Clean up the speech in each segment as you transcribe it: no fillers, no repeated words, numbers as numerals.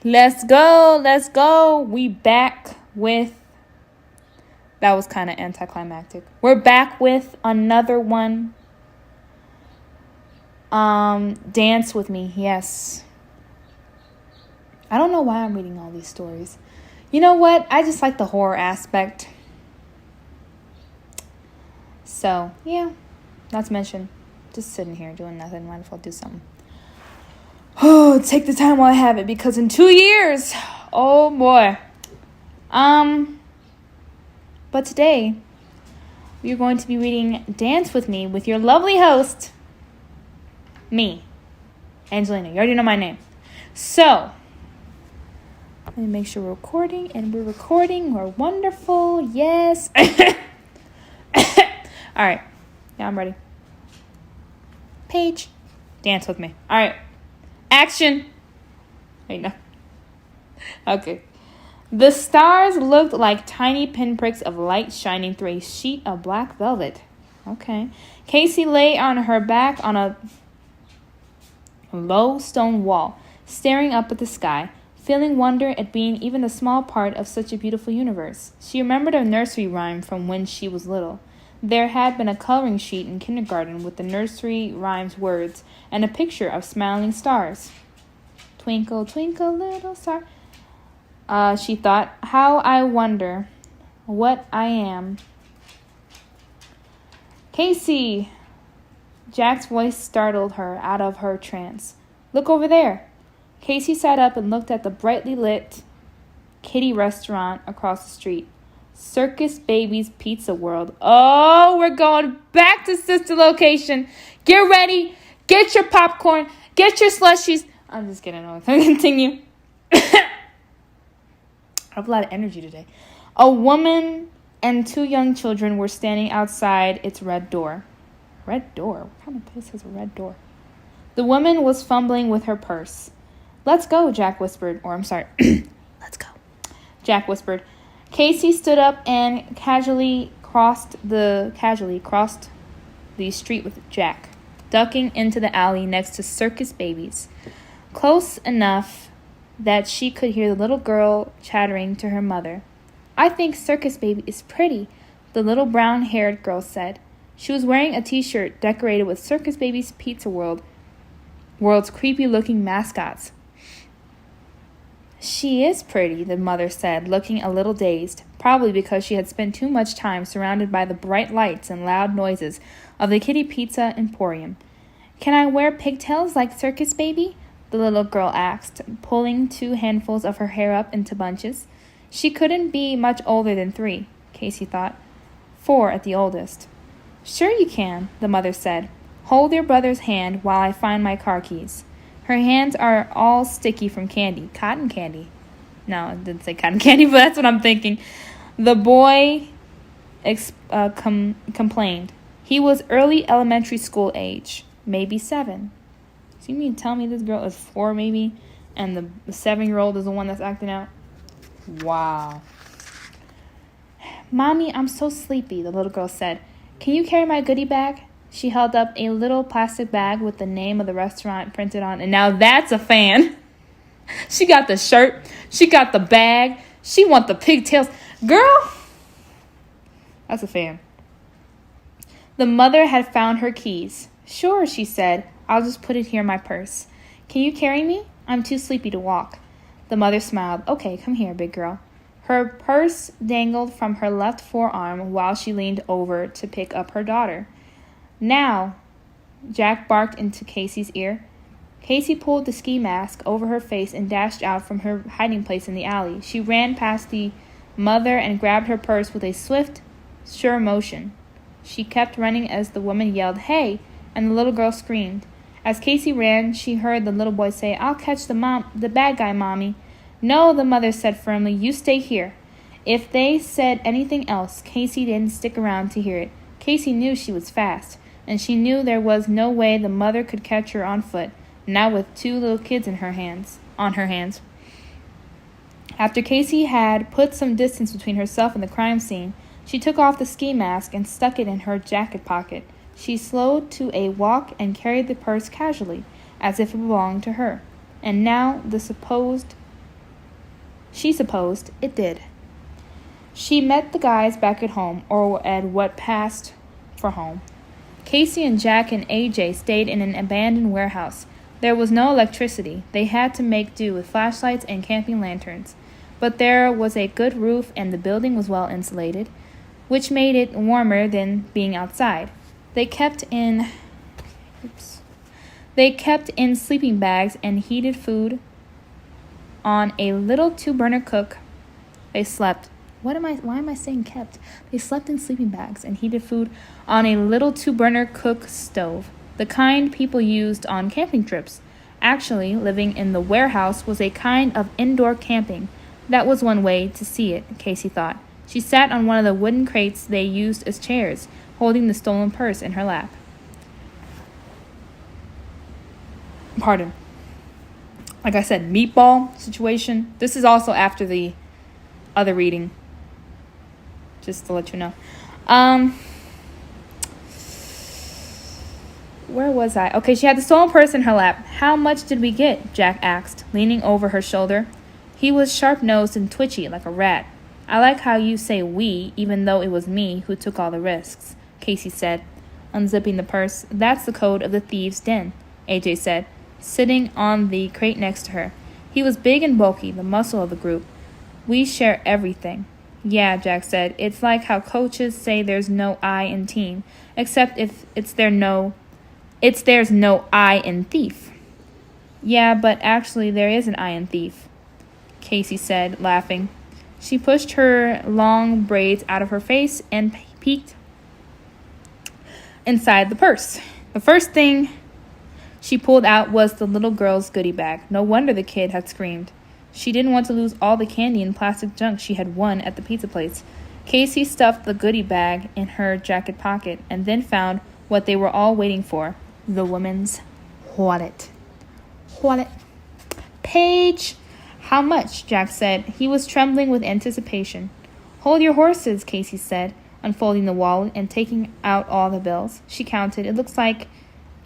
Let's go. Let's go. We back with... That was kind of anticlimactic. We're back with another one. Dance with me. Yes. I don't know why I'm reading all these stories. You know what? I just like the horror aspect. So, yeah. Not to mention, just sitting here doing nothing. Might as well do something. Oh, take the time while I have it, because in 2 years, oh boy. But today, we are going to be reading Dance With Me with your lovely host, me, Angelina. You already know my name. So, let me make sure we're recording, and we're recording. We're wonderful. Yes. All right. Yeah, I'm ready. Page, dance with me. All right. Action. Wait, no. Okay. The stars looked like tiny pinpricks of light shining through a sheet of black velvet. Okay. Casey lay on her back on a low stone wall, staring up at the sky, feeling wonder at being even a small part of such a beautiful universe. She remembered a nursery rhyme from when she was little. There had been a coloring sheet in kindergarten with the nursery rhyme's words and a picture of smiling stars. Twinkle, twinkle, little star. She thought, how I wonder what I am. Casey! Jack's voice startled her out of her trance. Look over there. Casey sat up and looked at the brightly lit kiddie restaurant across the street. Circus Baby's Pizza World. Oh, we're going back to sister location. Get ready. Get your popcorn. Get your slushies. I'm just kidding. I'm going to continue. I have a lot of energy today. A woman and 2 young children were standing outside its red door. Red door? What kind of place has a red door? The woman was fumbling with her purse. Let's go, Jack whispered. Or, I'm sorry. Let's go. Jack whispered. Casey stood up and casually crossed the street with Jack, ducking into the alley next to Circus Babies. Close enough that she could hear the little girl chattering to her mother. I think Circus Baby is pretty, the little brown-haired girl said. She was wearing a t-shirt decorated with Circus Baby's Pizza World's creepy-looking mascots. She is pretty, the mother said, looking a little dazed, probably because she had spent too much time surrounded by the bright lights and loud noises of the Kitty Pizza Emporium. Can I wear pigtails like Circus Baby? The little girl asked, pulling 2 handfuls of her hair up into bunches. She couldn't be much older than 3, Casey thought. 4 at the oldest. Sure you can, the mother said. Hold your brother's hand while I find my car keys. Her hands are all sticky from candy. Cotton candy. No, it didn't say cotton candy, but that's what I'm thinking. The boy complained. He was early elementary school age, maybe 7. So you mean tell me this girl is 4 maybe, and the 7-year-old is the one that's acting out? Wow. Mommy, I'm so sleepy, the little girl said. Can you carry my goodie bag? She held up a little plastic bag with the name of the restaurant printed on, and now that's a fan. She got the shirt. She got the bag. She want the pigtails. Girl, that's a fan. The mother had found her keys. Sure, she said. I'll just put it here in my purse. Can you carry me? I'm too sleepy to walk. The mother smiled. Okay, come here, big girl. Her purse dangled from her left forearm while she leaned over to pick up her daughter. Now, Jack barked into Casey's ear. Casey pulled the ski mask over her face and dashed out from her hiding place in the alley. She ran past the mother and grabbed her purse with a swift, sure motion. She kept running as the woman yelled, "Hey!" and the little girl screamed. As Casey ran, she heard the little boy say, "I'll catch the bad guy, Mommy." "No," the mother said firmly, "you stay here." If they said anything else, Casey didn't stick around to hear it. Casey knew she was fast, and she knew there was no way the mother could catch her on foot, now with 2 little kids on her hands. After Casey had put some distance between herself and the crime scene, she took off the ski mask and stuck it in her jacket pocket. She slowed to a walk and carried the purse casually, as if it belonged to her. And now the supposed She supposed it did. She met the guys back at home, or at what passed for home. Casey and Jack and AJ stayed in an abandoned warehouse. There was no electricity. They had to make do with flashlights and camping lanterns. But there was a good roof and the building was well insulated, which made it warmer than being outside. They kept in sleeping bags and heated food on a little 2-burner cook. They slept. Why am I saying kept? They slept in sleeping bags and heated food on a little 2-burner cook stove, the kind people used on camping trips. Actually, living in the warehouse was a kind of indoor camping. That was one way to see it, Casey thought. She sat on one of the wooden crates they used as chairs, holding the stolen purse in her lap. Pardon. Like I said, meatball situation. This is also after the other reading. Just to let you know. Where was I? Okay, she had the stolen purse in her lap. How much did we get? Jack asked, leaning over her shoulder. He was sharp-nosed and twitchy like a rat. I like how you say we, even though it was me who took all the risks, Casey said, unzipping the purse. That's the code of the thieves' den, AJ said, sitting on the crate next to her. He was big and bulky, the muscle of the group. We share everything. Yeah, Jack said. It's like how coaches say there's no I in team, except if there's no I in thief. Yeah, but actually there is an I in thief, Casey said, laughing. She pushed her long braids out of her face and peeked inside the purse. The first thing she pulled out was the little girl's goodie bag. No wonder the kid had screamed. She didn't want to lose all the candy and plastic junk she had won at the pizza place. Casey stuffed the goodie bag in her jacket pocket and then found what they were all waiting for, the woman's wallet. Wallet. Paige! How much? Jack said. He was trembling with anticipation. Hold your horses, Casey said, unfolding the wallet and taking out all the bills. She counted. It looks like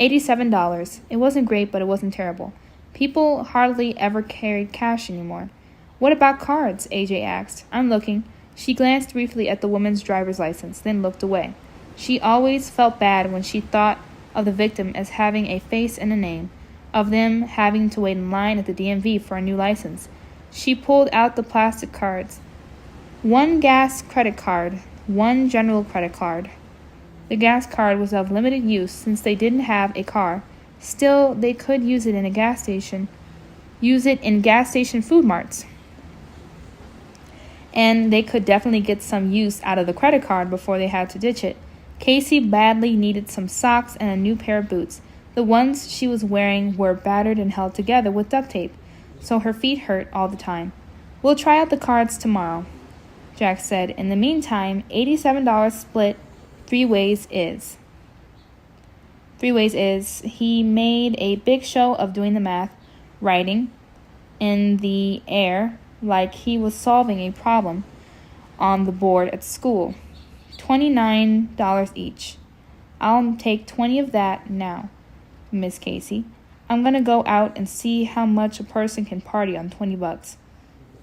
$87. It wasn't great, but it wasn't terrible. People hardly ever carried cash anymore. What about cards? AJ asked. I'm looking. She glanced briefly at the woman's driver's license, then looked away. She always felt bad when she thought of the victim as having a face and a name, of them having to wait in line at the DMV for a new license. She pulled out the plastic cards. One gas credit card, one general credit card. The gas card was of limited use since they didn't have a car. Still, they could use it in gas station food marts. And they could definitely get some use out of the credit card before they had to ditch it. Casey badly needed some socks and a new pair of boots. The ones she was wearing were battered and held together with duct tape, so her feet hurt all the time. We'll try out the cards tomorrow, Jack said. In the meantime, $87 split 3 ways is. 3 ways is. He made a big show of doing the math, writing in the air like he was solving a problem on the board at school. $29 each. I'll take 20 of that now, Miss Casey. I'm going to go out and see how much a person can party on $20.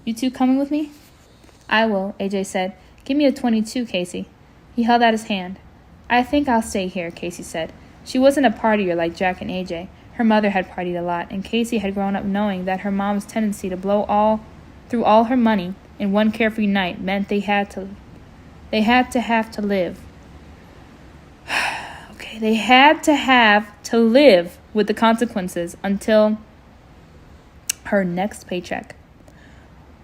You two coming with me? I will, AJ said. Give me a 22, Casey. He held out his hand. I think I'll stay here, Casey said. She wasn't a partier like Jack and AJ. Her mother had partied a lot, and Casey had grown up knowing that her mom's tendency to blow through all her money in one carefree night meant they had to live. Okay, they had to have to live with the consequences until her next paycheck.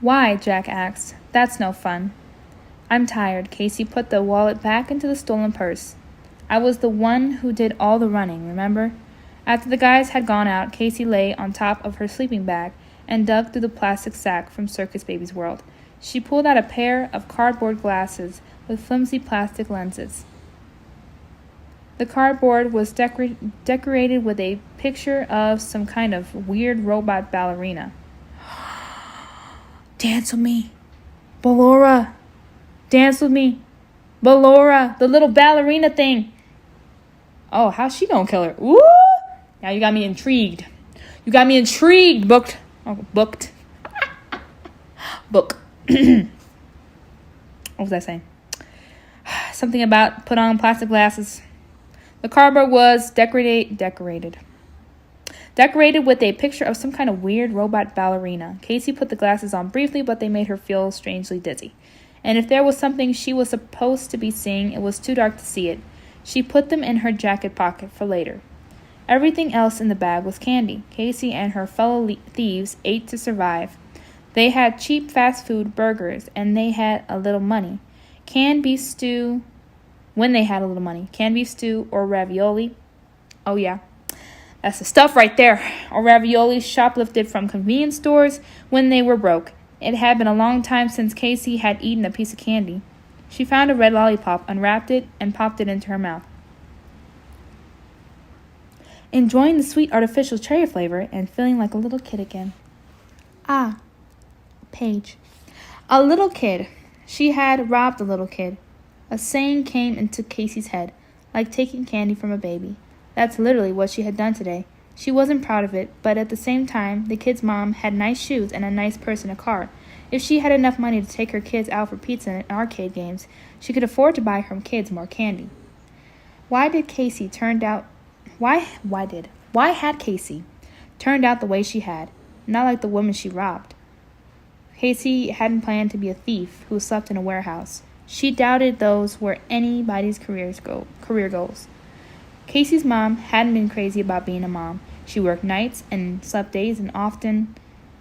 Why? Jack asked. That's no fun. I'm tired. Casey put the wallet back into the stolen purse. I was the one who did all the running, remember? After the guys had gone out, Casey lay on top of her sleeping bag and dug through the plastic sack from Circus Baby's World. She pulled out a pair of cardboard glasses with flimsy plastic lenses. The cardboard was decorated with a picture of some kind of weird robot ballerina. Dance with me, Ballora. Dance with me, Ballora, the little ballerina thing. Oh, how's she gonna kill her? Ooh! Now you got me intrigued. Booked. book. What was I saying? Something about put on plastic glasses. The cardboard was decorated with a picture of some kind of weird robot ballerina. Casey put the glasses on briefly, but they made her feel strangely dizzy. And if there was something she was supposed to be seeing, it was too dark to see it. She put them in her jacket pocket for later. Everything else in the bag was candy. Casey and her fellow thieves ate to survive. They had cheap fast food burgers, and they had a little money. Canned beef stew, when they had a little money. Canned beef stew or ravioli. Oh yeah, that's the stuff right there. Or ravioli shoplifted from convenience stores when they were broke. It had been a long time since Casey had eaten a piece of candy. She found a red lollipop, unwrapped it, and popped it into her mouth. Enjoying the sweet artificial cherry flavor and feeling like a little kid again. Ah, page. A little kid. She had robbed a little kid. A saying came into Casey's head, like taking candy from a baby. That's literally what she had done today. She wasn't proud of it, but at the same time, the kid's mom had nice shoes and a nice purse and a car. If she had enough money to take her kids out for pizza and arcade games, she could afford to buy her kids more candy. Why had Casey turned out the way she had, not like the woman she robbed? Casey hadn't planned to be a thief who slept in a warehouse. She doubted those were anybody's career goals. Casey's mom hadn't been crazy about being a mom. She worked nights and slept days, and often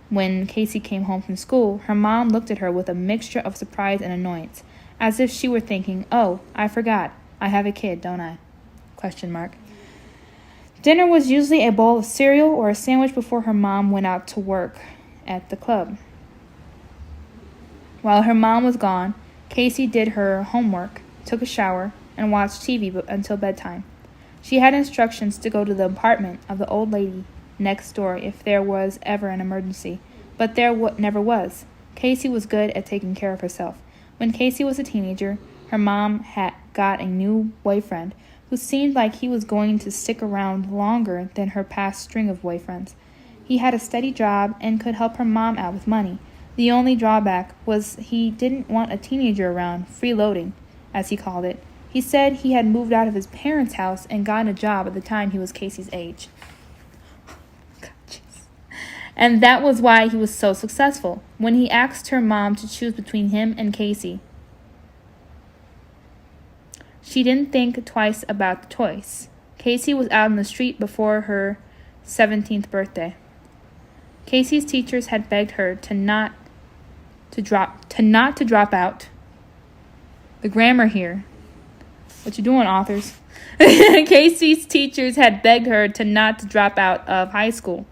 when Casey came home from school, her mom looked at her with a mixture of surprise and annoyance, as if she were thinking, "Oh, I forgot. I have a kid, don't I?" ? Dinner was usually a bowl of cereal or a sandwich before her mom went out to work at the club. While her mom was gone, Casey did her homework, took a shower, and watched TV until bedtime. She had instructions to go to the apartment of the old lady next door if there was ever an emergency, but there never was. Casey was good at taking care of herself. When Casey was a teenager, her mom had got a new boyfriend who seemed like he was going to stick around longer than her past string of boyfriends. He had a steady job and could help her mom out with money. The only drawback was he didn't want a teenager around, freeloading, as he called it. He said he had moved out of his parents' house and gotten a job at the time he was Casey's age. And that was why he was so successful. When he asked her mom to choose between him and Casey, she didn't think twice about the choice. Casey was out on the street before her 17th birthday. Casey's teachers had begged her to not drop out. The grammar here. What you doing, authors? Casey's teachers had begged her to not drop out of high school.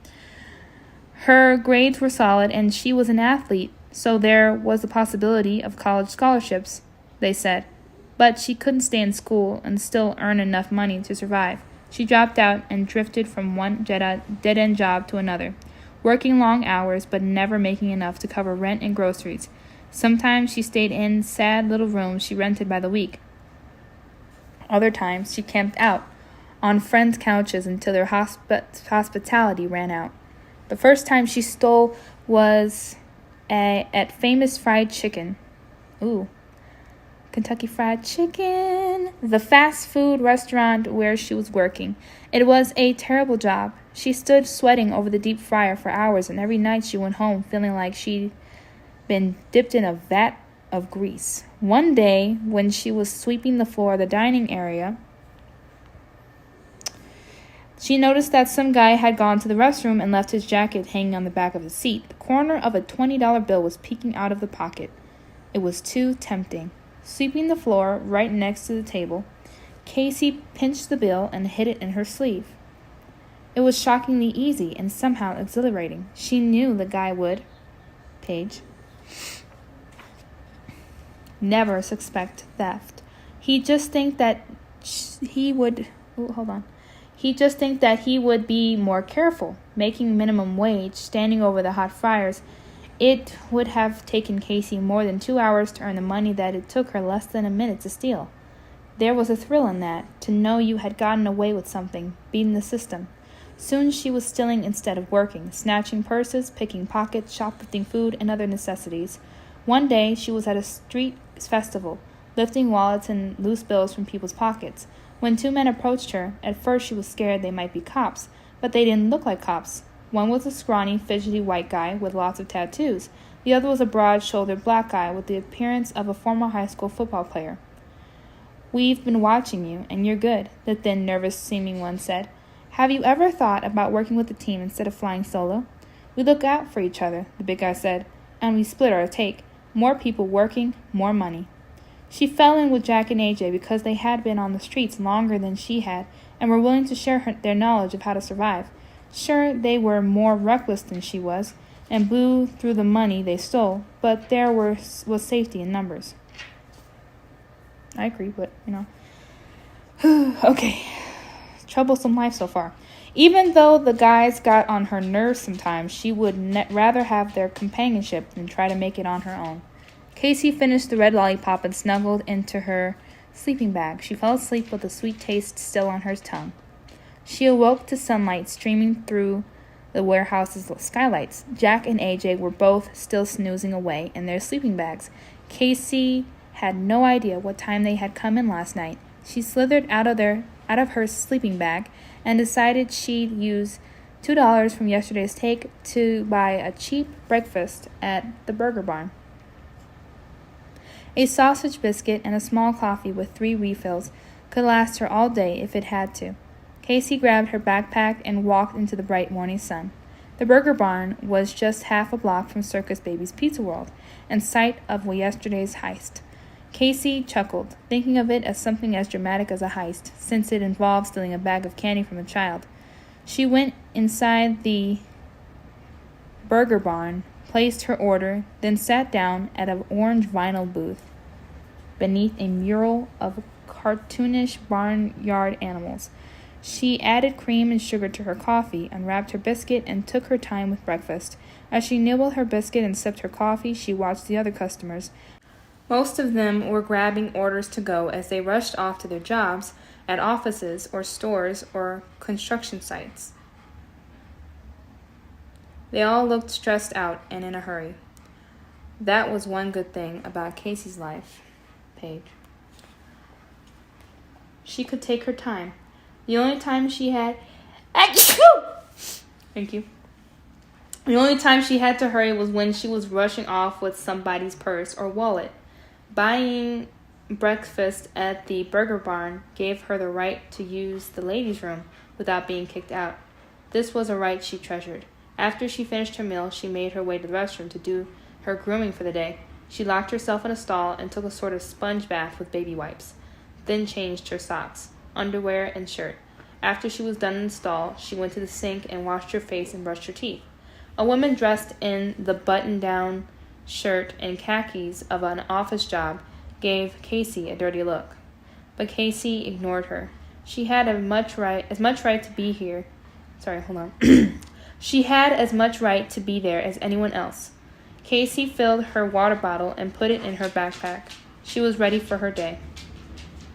Her grades were solid and she was an athlete, so there was a possibility of college scholarships, they said. But she couldn't stay in school and still earn enough money to survive. She dropped out and drifted from one dead-end job to another, working long hours but never making enough to cover rent and groceries. Sometimes she stayed in sad little rooms she rented by the week. Other times she camped out on friends' couches until their hospitality ran out. The first time she stole was at Famous Fried Chicken. Ooh. Kentucky Fried Chicken, the fast food restaurant where she was working. It was a terrible job. She stood sweating over the deep fryer for hours, and every night she went home feeling like she'd been dipped in a vat of grease. One day, when she was sweeping the floor of the dining area, she noticed that some guy had gone to the restroom and left his jacket hanging on the back of the seat. The corner of a $20 bill was peeking out of the pocket. It was too tempting. Sweeping the floor right next to the table, Casey pinched the bill and hid it in her sleeve. It was shockingly easy and somehow exhilarating. She knew the guy would, never suspect theft. He'd just think that he would be more careful, making minimum wage, standing over the hot fryers. It would have taken Casey more than 2 hours to earn the money that it took her less than a minute to steal. There was a thrill in that, to know you had gotten away with something, beating the system. Soon she was stealing instead of working, snatching purses, picking pockets, shoplifting food, and other necessities. One day she was at a street festival, lifting wallets and loose bills from people's pockets. When two men approached her, at first she was scared they might be cops, but they didn't look like cops. One was a scrawny, fidgety white guy with lots of tattoos. The other was a broad-shouldered black guy with the appearance of a former high school football player. "We've been watching you, and you're good," the thin, nervous-seeming one said. "Have you ever thought about working with a team instead of flying solo?" "We look out for each other," the big guy said, "and we split our take. More people working, more money." She fell in with Jack and AJ because they had been on the streets longer than she had and were willing to share their knowledge of how to survive. Sure, they were more reckless than she was and blew through the money they stole, but there was safety in numbers. I agree, but, Okay. Troublesome life so far. Even though the guys got on her nerves sometimes, she would rather have their companionship than try to make it on her own. Casey finished the red lollipop and snuggled into her sleeping bag. She fell asleep with the sweet taste still on her tongue. She awoke to sunlight streaming through the warehouse's skylights. Jack and AJ were both still snoozing away in their sleeping bags. Casey had no idea what time they had come in last night. She slithered out of her sleeping bag and decided she'd use $2 from yesterday's take to buy a cheap breakfast at the Burger Barn. A sausage biscuit and a small coffee with 3 refills could last her all day if it had to. Casey grabbed her backpack and walked into the bright morning sun. The Burger Barn was just half a block from Circus Baby's Pizza World and site of yesterday's heist. Casey chuckled, thinking of it as something as dramatic as a heist, since it involved stealing a bag of candy from a child. She went inside the Burger Barn, placed her order, then sat down at an orange vinyl booth beneath a mural of cartoonish barnyard animals. She added cream and sugar to her coffee, unwrapped her biscuit, and took her time with breakfast. As she nibbled her biscuit and sipped her coffee, she watched the other customers. Most of them were grabbing orders to go as they rushed off to their jobs at offices or stores or construction sites. They all looked stressed out and in a hurry. That was one good thing about Casey's life. Page. She could take her time. The only time she had... Thank you. The only time she had to hurry was when she was rushing off with somebody's purse or wallet. Buying breakfast at the Burger Barn gave her the right to use the ladies' room without being kicked out. This was a right she treasured. After she finished her meal, she made her way to the restroom to do her grooming for the day. She locked herself in a stall and took a sort of sponge bath with baby wipes, then changed her socks, underwear, and shirt. After she was done in the stall, she went to the sink and washed her face and brushed her teeth. A woman dressed in the button-down shirt and khakis of an office job gave Casey a dirty look. But Casey ignored her. She had as much right to be here. She had as much right to be there as anyone else. Casey filled her water bottle and put it in her backpack. She was ready for her day.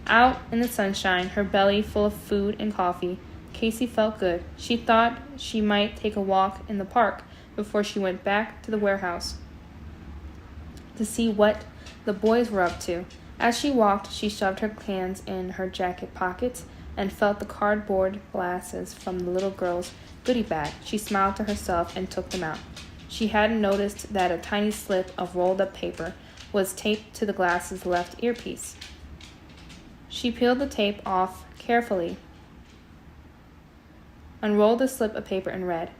Out in the sunshine, her belly full of food and coffee, Casey felt good. She thought she might take a walk in the park before she went back to the warehouse to see what the boys were up to. As she walked, she shoved her hands in her jacket pockets and felt the cardboard glasses from the little girl's goodie bag. She smiled to herself and took them out. She hadn't noticed that a tiny slip of rolled-up paper was taped to the glasses' left earpiece. She peeled the tape off carefully, unrolled the slip of paper and read,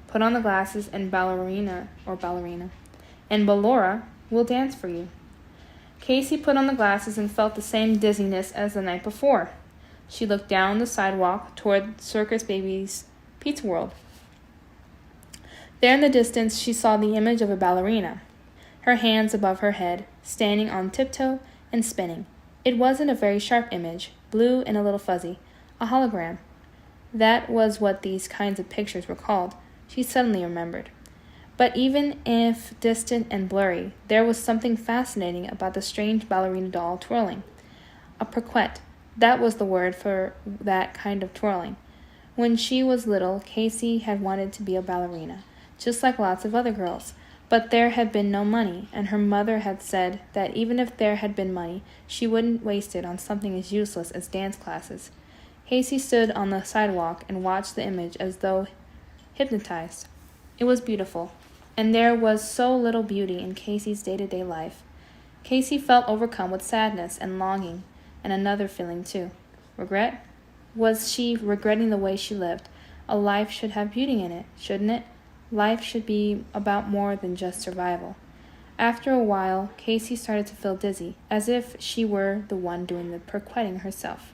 "Put on the glasses and ballerina, and Ballora will dance for you." Casey put on the glasses and felt the same dizziness as the night before. She looked down the sidewalk toward Circus Baby's Pizza World. There in the distance, she saw the image of a ballerina, her hands above her head, standing on tiptoe and spinning. It wasn't a very sharp image, blue and a little fuzzy, a hologram. That was what these kinds of pictures were called, she suddenly remembered. But even if distant and blurry, there was something fascinating about the strange ballerina doll twirling. A pirouette, that was the word for that kind of twirling. When she was little, Casey had wanted to be a ballerina, just like lots of other girls. But there had been no money, and her mother had said that even if there had been money, she wouldn't waste it on something as useless as dance classes. Casey stood on the sidewalk and watched the image as though hypnotized. It was beautiful, and there was so little beauty in Casey's day-to-day life. Casey felt overcome with sadness and longing, and another feeling too. Regret? Was she regretting the way she lived? A life should have beauty in it, shouldn't it? Life should be about more than just survival. After a while, Casey started to feel dizzy, as if she were the one doing the pirouetting herself.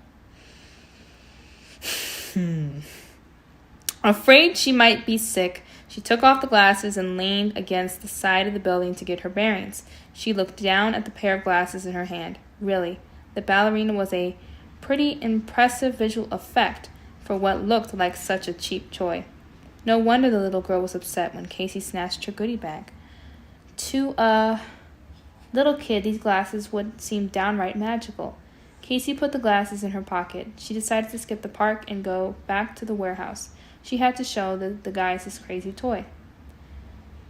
Afraid she might be sick, she took off the glasses and leaned against the side of the building to get her bearings. She looked down at the pair of glasses in her hand. Really, the ballerina was a pretty impressive visual effect for what looked like such a cheap toy. No wonder the little girl was upset when Casey snatched her goodie bag. To a little kid, these glasses would seem downright magical. Casey put the glasses in her pocket. She decided to skip the park and go back to the warehouse. She had to show the guys this crazy toy.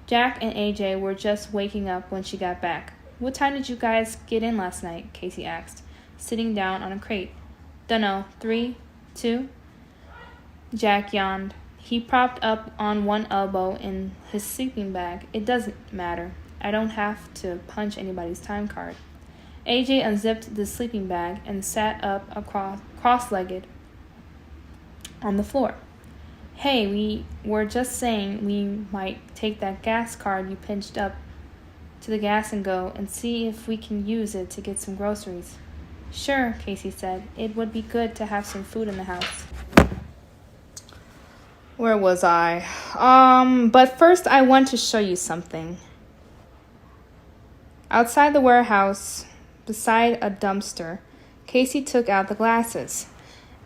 Jack and AJ were just waking up when she got back. "What time did you guys get in last night?" Casey asked, sitting down on a crate. "Dunno, 3, 2? Jack yawned. He propped up on one elbow in his sleeping bag. "It doesn't matter. I don't have to punch anybody's time card." AJ unzipped the sleeping bag and sat up cross-legged on the floor. "Hey, we were just saying we might take that gas card you pinched up to the gas and go and see if we can use it to get some groceries." "Sure," Casey said. "It would be good to have some food in the house." Where was I? But first I want to show you something. Outside the warehouse, beside a dumpster, Casey took out the glasses.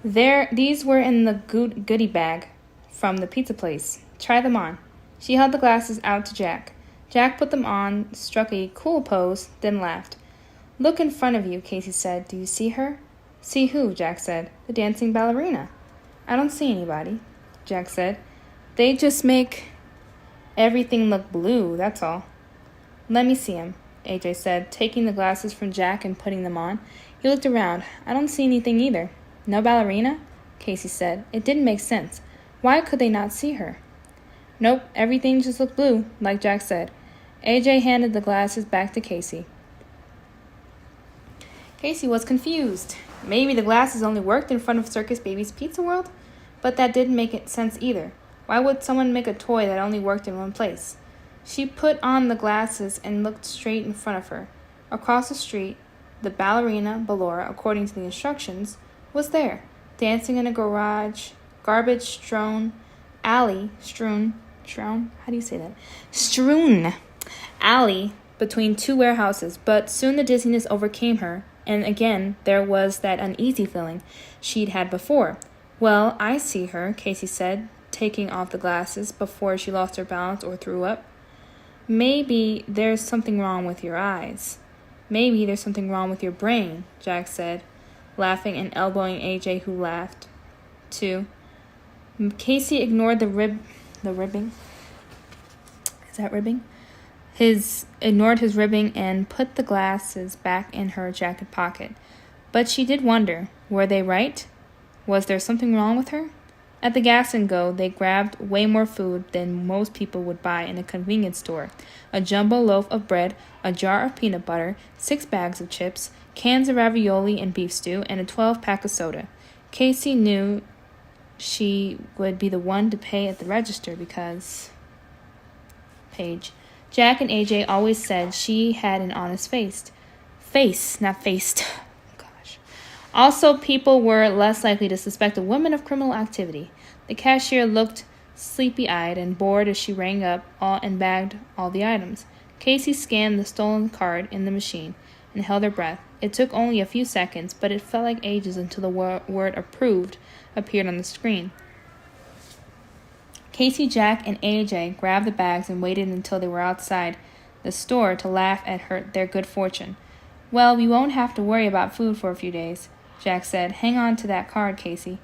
These were in the goodie bag from the pizza place. "Try them on." She held the glasses out to Jack. Jack put them on, struck a cool pose, then laughed. "Look in front of you," Casey said. "Do you see her?" "See who?" Jack said. "The dancing ballerina." "I don't see anybody," Jack said. "They just make everything look blue, that's all." "Let me see him," AJ said, taking the glasses from Jack and putting them on. He looked around. "I don't see anything either." "No ballerina?" Casey said. It didn't make sense. Why could they not see her? "Nope, everything just looked blue," like Jack said. AJ handed the glasses back to Casey. Casey was confused. Maybe the glasses only worked in front of Circus Baby's Pizza World? But that didn't make sense either. Why would someone make a toy that only worked in one place? She put on the glasses and looked straight in front of her. Across the street, the ballerina, Ballora, according to the instructions, was there, dancing in a garbage-strewn alley, strewn alley between two warehouses. But soon the dizziness overcame her, and again there was that uneasy feeling she'd had before. "Well, I see her," Casey said, taking off the glasses before she lost her balance or threw up. "Maybe there's something wrong with your eyes. Maybe there's something wrong with your brain," Jack said, laughing and elbowing AJ, who laughed too. Casey ignored the ribbing. Is that ribbing? Ignored his ribbing and put the glasses back in her jacket pocket. But she did wonder, were they right? Was there something wrong with her? At the Gas and Go, they grabbed way more food than most people would buy in a convenience store. A jumbo loaf of bread, a jar of peanut butter, 6 bags of chips, cans of ravioli and beef stew, and a 12-pack of soda. Casey knew she would be the one to pay at the register because... Jack and AJ always said she had an honest face. Not faced. Also, people were less likely to suspect a woman of criminal activity. The cashier looked sleepy-eyed and bored as she rang up and bagged all the items. Casey scanned the stolen card in the machine and held her breath. It took only a few seconds, but it felt like ages until the word "approved" appeared on the screen. Casey, Jack, and AJ grabbed the bags and waited until they were outside the store to laugh at their good fortune. "Well, we won't have to worry about food for a few days," Jack said. "Hang on to that card, Casey."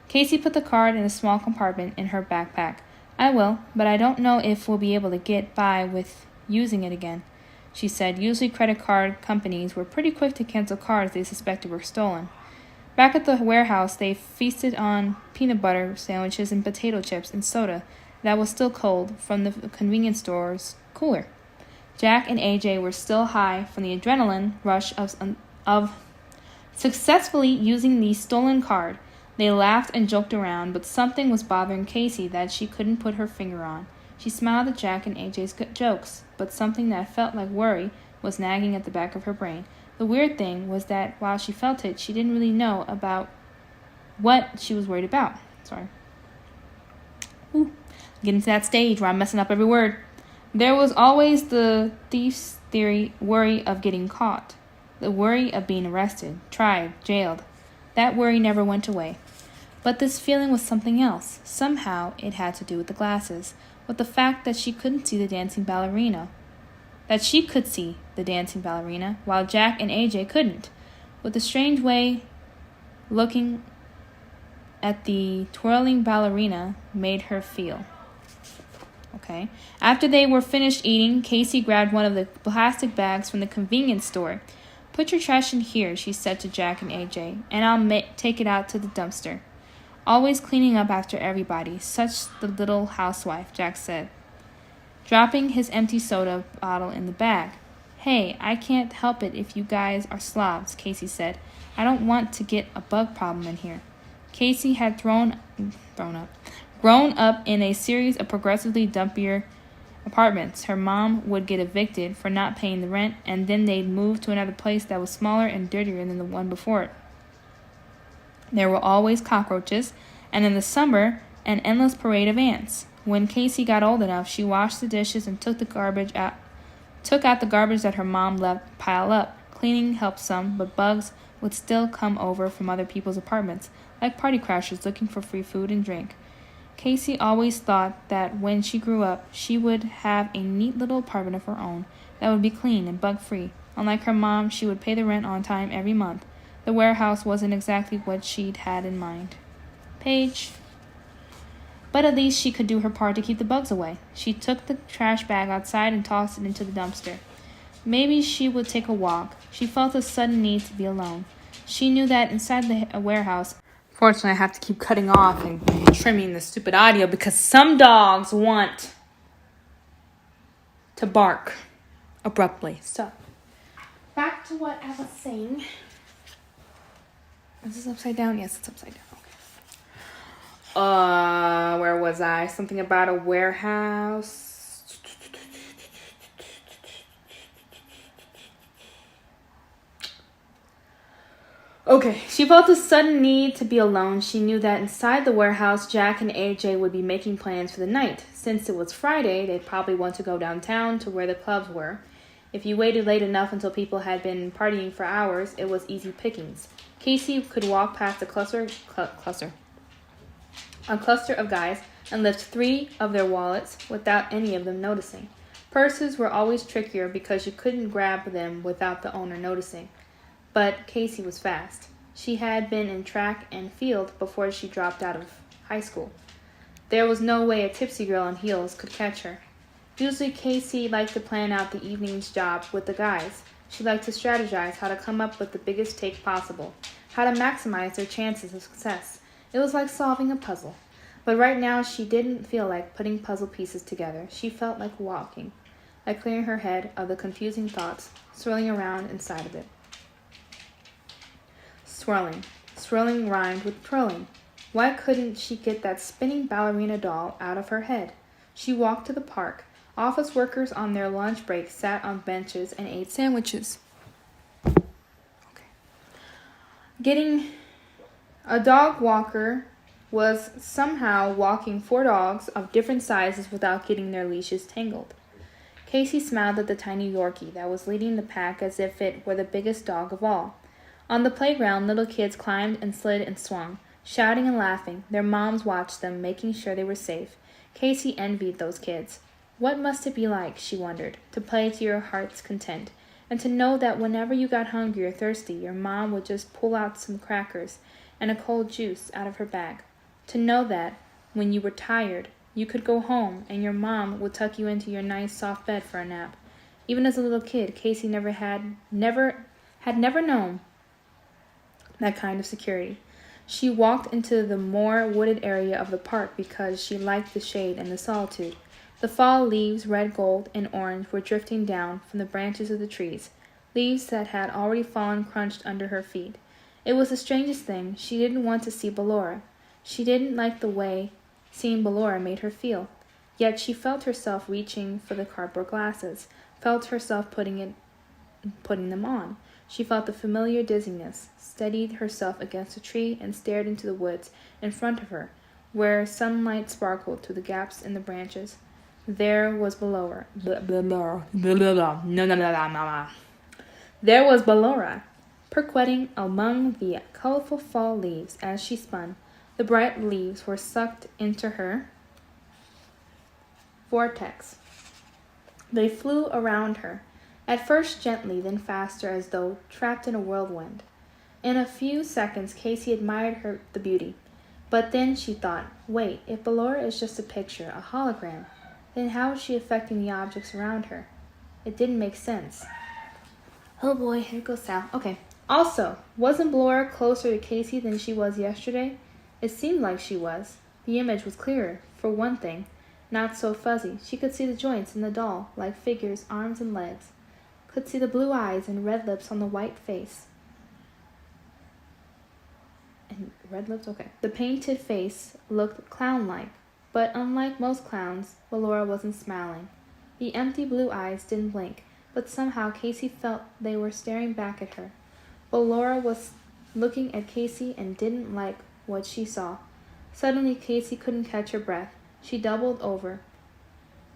Casey put the card in a small compartment in her backpack. I will, but I don't know if we'll be able to get by with using it again, she said. Usually credit card companies were pretty quick to cancel cards they suspected were stolen. Back at the warehouse, they feasted on peanut butter sandwiches and potato chips and soda that was still cold from the convenience store's cooler. Jack and AJ were still high from the adrenaline rush of successfully using the stolen card. They laughed and joked around, but something was bothering Casey that she couldn't put her finger on. She smiled at Jack and AJ's jokes, but something that felt like worry was nagging at the back of her brain. The weird thing was that while she felt it, she didn't really know about what she was worried about. Getting to that stage where I'm messing up every word. There was always the thief's worry of getting caught. The worry of being arrested, tried, jailed. That worry never went away. But this feeling was something else. Somehow it had to do with the glasses, with the fact that she couldn't see the dancing ballerina. That she could see the dancing ballerina, while Jack and AJ couldn't. With a strange way, looking at the twirling ballerina made her feel. Okay. After they were finished eating, Casey grabbed one of the plastic bags from the convenience store. Put your trash in here, she said to Jack and AJ, and I'll take it out to the dumpster. Always cleaning up after everybody. Such the little housewife, Jack said, dropping his empty soda bottle in the bag. Hey, I can't help it if you guys are slobs, Casey said. I don't want to get a bug problem in here. Casey had grown up in a series of progressively dumpier apartments. Her mom would get evicted for not paying the rent, and then they'd move to another place that was smaller and dirtier than the one before it. There were always cockroaches, and in the summer, an endless parade of ants. When Casey got old enough, she washed the dishes and took out the garbage that her mom left pile up. Cleaning helped some, but bugs would still come over from other people's apartments, like party crashers looking for free food and drink. Casey always thought that when she grew up, she would have a neat little apartment of her own that would be clean and bug-free. Unlike her mom, she would pay the rent on time every month. The warehouse wasn't exactly what she'd had in mind. But at least she could do her part to keep the bugs away. She took the trash bag outside and tossed it into the dumpster. Maybe she would take a walk. She felt a sudden need to be alone. She knew that inside the warehouse. Fortunately, I have to keep cutting off and trimming the stupid audio because some dogs want to bark abruptly. So, back to what I was saying. Is this upside down? Yes, it's upside down. Okay. Where was I? Something about a warehouse. Okay, she felt a sudden need to be alone. She knew that inside the warehouse, Jack and AJ would be making plans for the night. Since it was Friday, they'd probably want to go downtown to where the clubs were. If you waited late enough until people had been partying for hours, it was easy pickings. Casey could walk past a cluster of guys and lift 3 of their wallets without any of them noticing. Purses were always trickier because you couldn't grab them without the owner noticing. But Casey was fast. She had been in track and field before she dropped out of high school. There was no way a tipsy girl on heels could catch her. Usually Casey liked to plan out the evening's job with the guys. She liked to strategize how to come up with the biggest take possible, how to maximize their chances of success. It was like solving a puzzle. But right now she didn't feel like putting puzzle pieces together. She felt like walking, like clearing her head of the confusing thoughts swirling around inside of it. Swirling rhymed with twirling. Why couldn't she get that spinning ballerina doll out of her head? She walked to the park. Office workers on their lunch break sat on benches and ate sandwiches. Getting a dog walker was somehow walking 4 dogs of different sizes without getting their leashes tangled. Casey smiled at the tiny Yorkie that was leading the pack as if it were the biggest dog of all. On the playground, little kids climbed and slid and swung, shouting and laughing. Their moms watched them, making sure they were safe. Casey envied those kids. What must it be like, she wondered, to play to your heart's content, and to know that whenever you got hungry or thirsty, your mom would just pull out some crackers and a cold juice out of her bag. To know that, when you were tired, you could go home and your mom would tuck you into your nice soft bed for a nap. Even as a little kid, Casey had never known that kind of security. She walked into the more wooded area of the park because she liked the shade and the solitude. The fall leaves, red, gold, and orange, were drifting down from the branches of the trees, leaves that had already fallen crunched under her feet. It was the strangest thing. She didn't want to see Ballora. She didn't like the way seeing Ballora made her feel. Yet she felt herself reaching for the cardboard glasses, felt herself putting them on. She felt the familiar dizziness, steadied herself against a tree, and stared into the woods in front of her, where sunlight sparkled through the gaps in the branches. There was Ballora. There was Ballora, pirouetting among the colorful fall leaves as she spun. The bright leaves were sucked into her vortex. They flew around her, at first gently, then faster, as though trapped in a whirlwind. In a few seconds, Casey admired the beauty. But then she thought, wait, if Ballora is just a picture, a hologram, then how is she affecting the objects around her? It didn't make sense. Oh boy, here goes Sal. Okay. Also, wasn't Ballora closer to Casey than she was yesterday? It seemed like she was. The image was clearer, for one thing. Not so fuzzy. She could see the joints in the doll, like figures, arms and legs. Could see the blue eyes and red lips on the white face. And red lips? Okay. The painted face looked clown-like, but unlike most clowns, Ballora wasn't smiling. The empty blue eyes didn't blink, but somehow Casey felt they were staring back at her. Ballora was looking at Casey and didn't like what she saw. Suddenly, Casey couldn't catch her breath. She doubled over,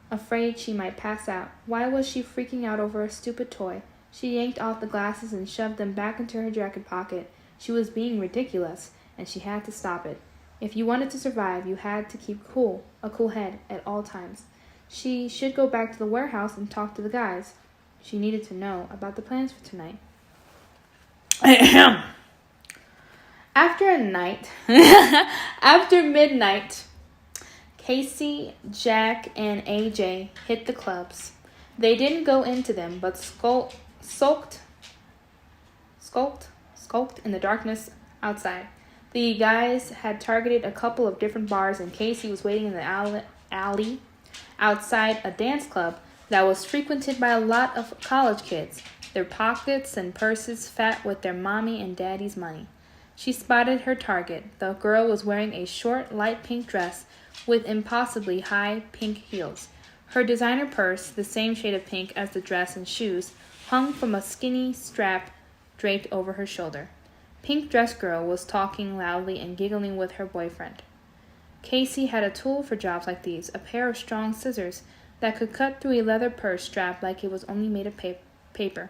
afraid she might pass out. Why was she freaking out over a stupid toy? She yanked off the glasses and shoved them back into her jacket pocket. She was being ridiculous, and she had to stop it. If you wanted to survive, you had to keep a cool head at all times. She should go back to the warehouse and talk to the guys. She needed to know about the plans for tonight. After midnight, Casey, Jack, and AJ hit the clubs. They didn't go into them, but skulked in the darkness outside. The guys had targeted a couple of different bars, and Casey was waiting in the alley outside a dance club that was frequented by a lot of college kids, their pockets and purses fat with their mommy and daddy's money. She spotted her target. The girl was wearing a short, light pink dress with impossibly high pink heels. Her designer purse, the same shade of pink as the dress and shoes, hung from a skinny strap draped over her shoulder. Pink dress girl was talking loudly and giggling with her boyfriend. Casey had a tool for jobs like these, a pair of strong scissors that could cut through a leather purse strap like it was only made of paper.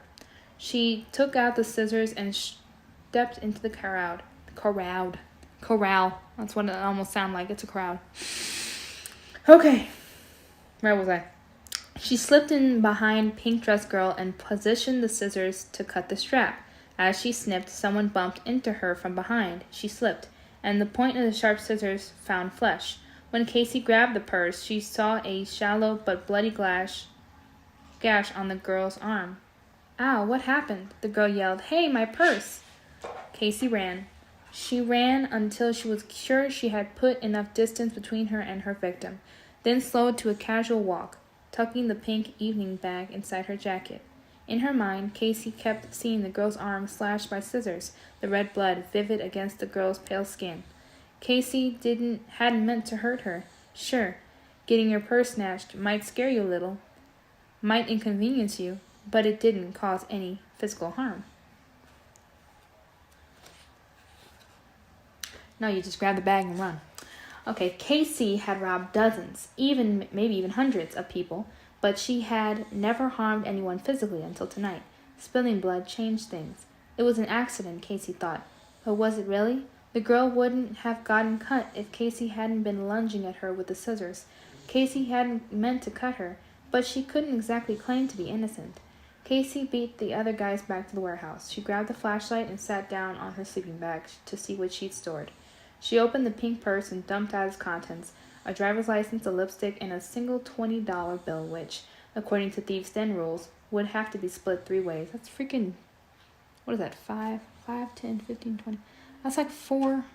She took out the scissors and stepped into the crowd. Corral. That's what it almost sounded like. It's a crowd. Okay. Where was I? She slipped in behind Pink Dress Girl and positioned the scissors to cut the strap. As she snipped, someone bumped into her from behind. She slipped, and the point of the sharp scissors found flesh. When Casey grabbed the purse, she saw a shallow but bloody gash on the girl's arm. Ow, what happened? The girl yelled, Hey, my purse! Casey ran. She ran until she was sure she had put enough distance between her and her victim, then slowed to a casual walk, tucking the pink evening bag inside her jacket. In her mind, Casey kept seeing the girl's arm slashed by scissors, the red blood vivid against the girl's pale skin. Casey hadn't meant to hurt her. Sure, getting your purse snatched might scare you a little, might inconvenience you, but it didn't cause any physical harm. No, you just grab the bag and run. Okay, Casey had robbed dozens, maybe even hundreds of people, but she had never harmed anyone physically until tonight. Spilling blood changed things. It was an accident, Casey thought. But was it really? The girl wouldn't have gotten cut if Casey hadn't been lunging at her with the scissors. Casey hadn't meant to cut her, but she couldn't exactly claim to be innocent. Casey beat the other guys back to the warehouse. She grabbed the flashlight and sat down on her sleeping bag to see what she'd stored. She opened the pink purse and dumped out its contents, a driver's license, a lipstick, and a single $20 bill, which, according to Thieves' Den rules, would have to be split 3 ways. That's freaking, what is that, 5, 10, 15, 20. That's like 4.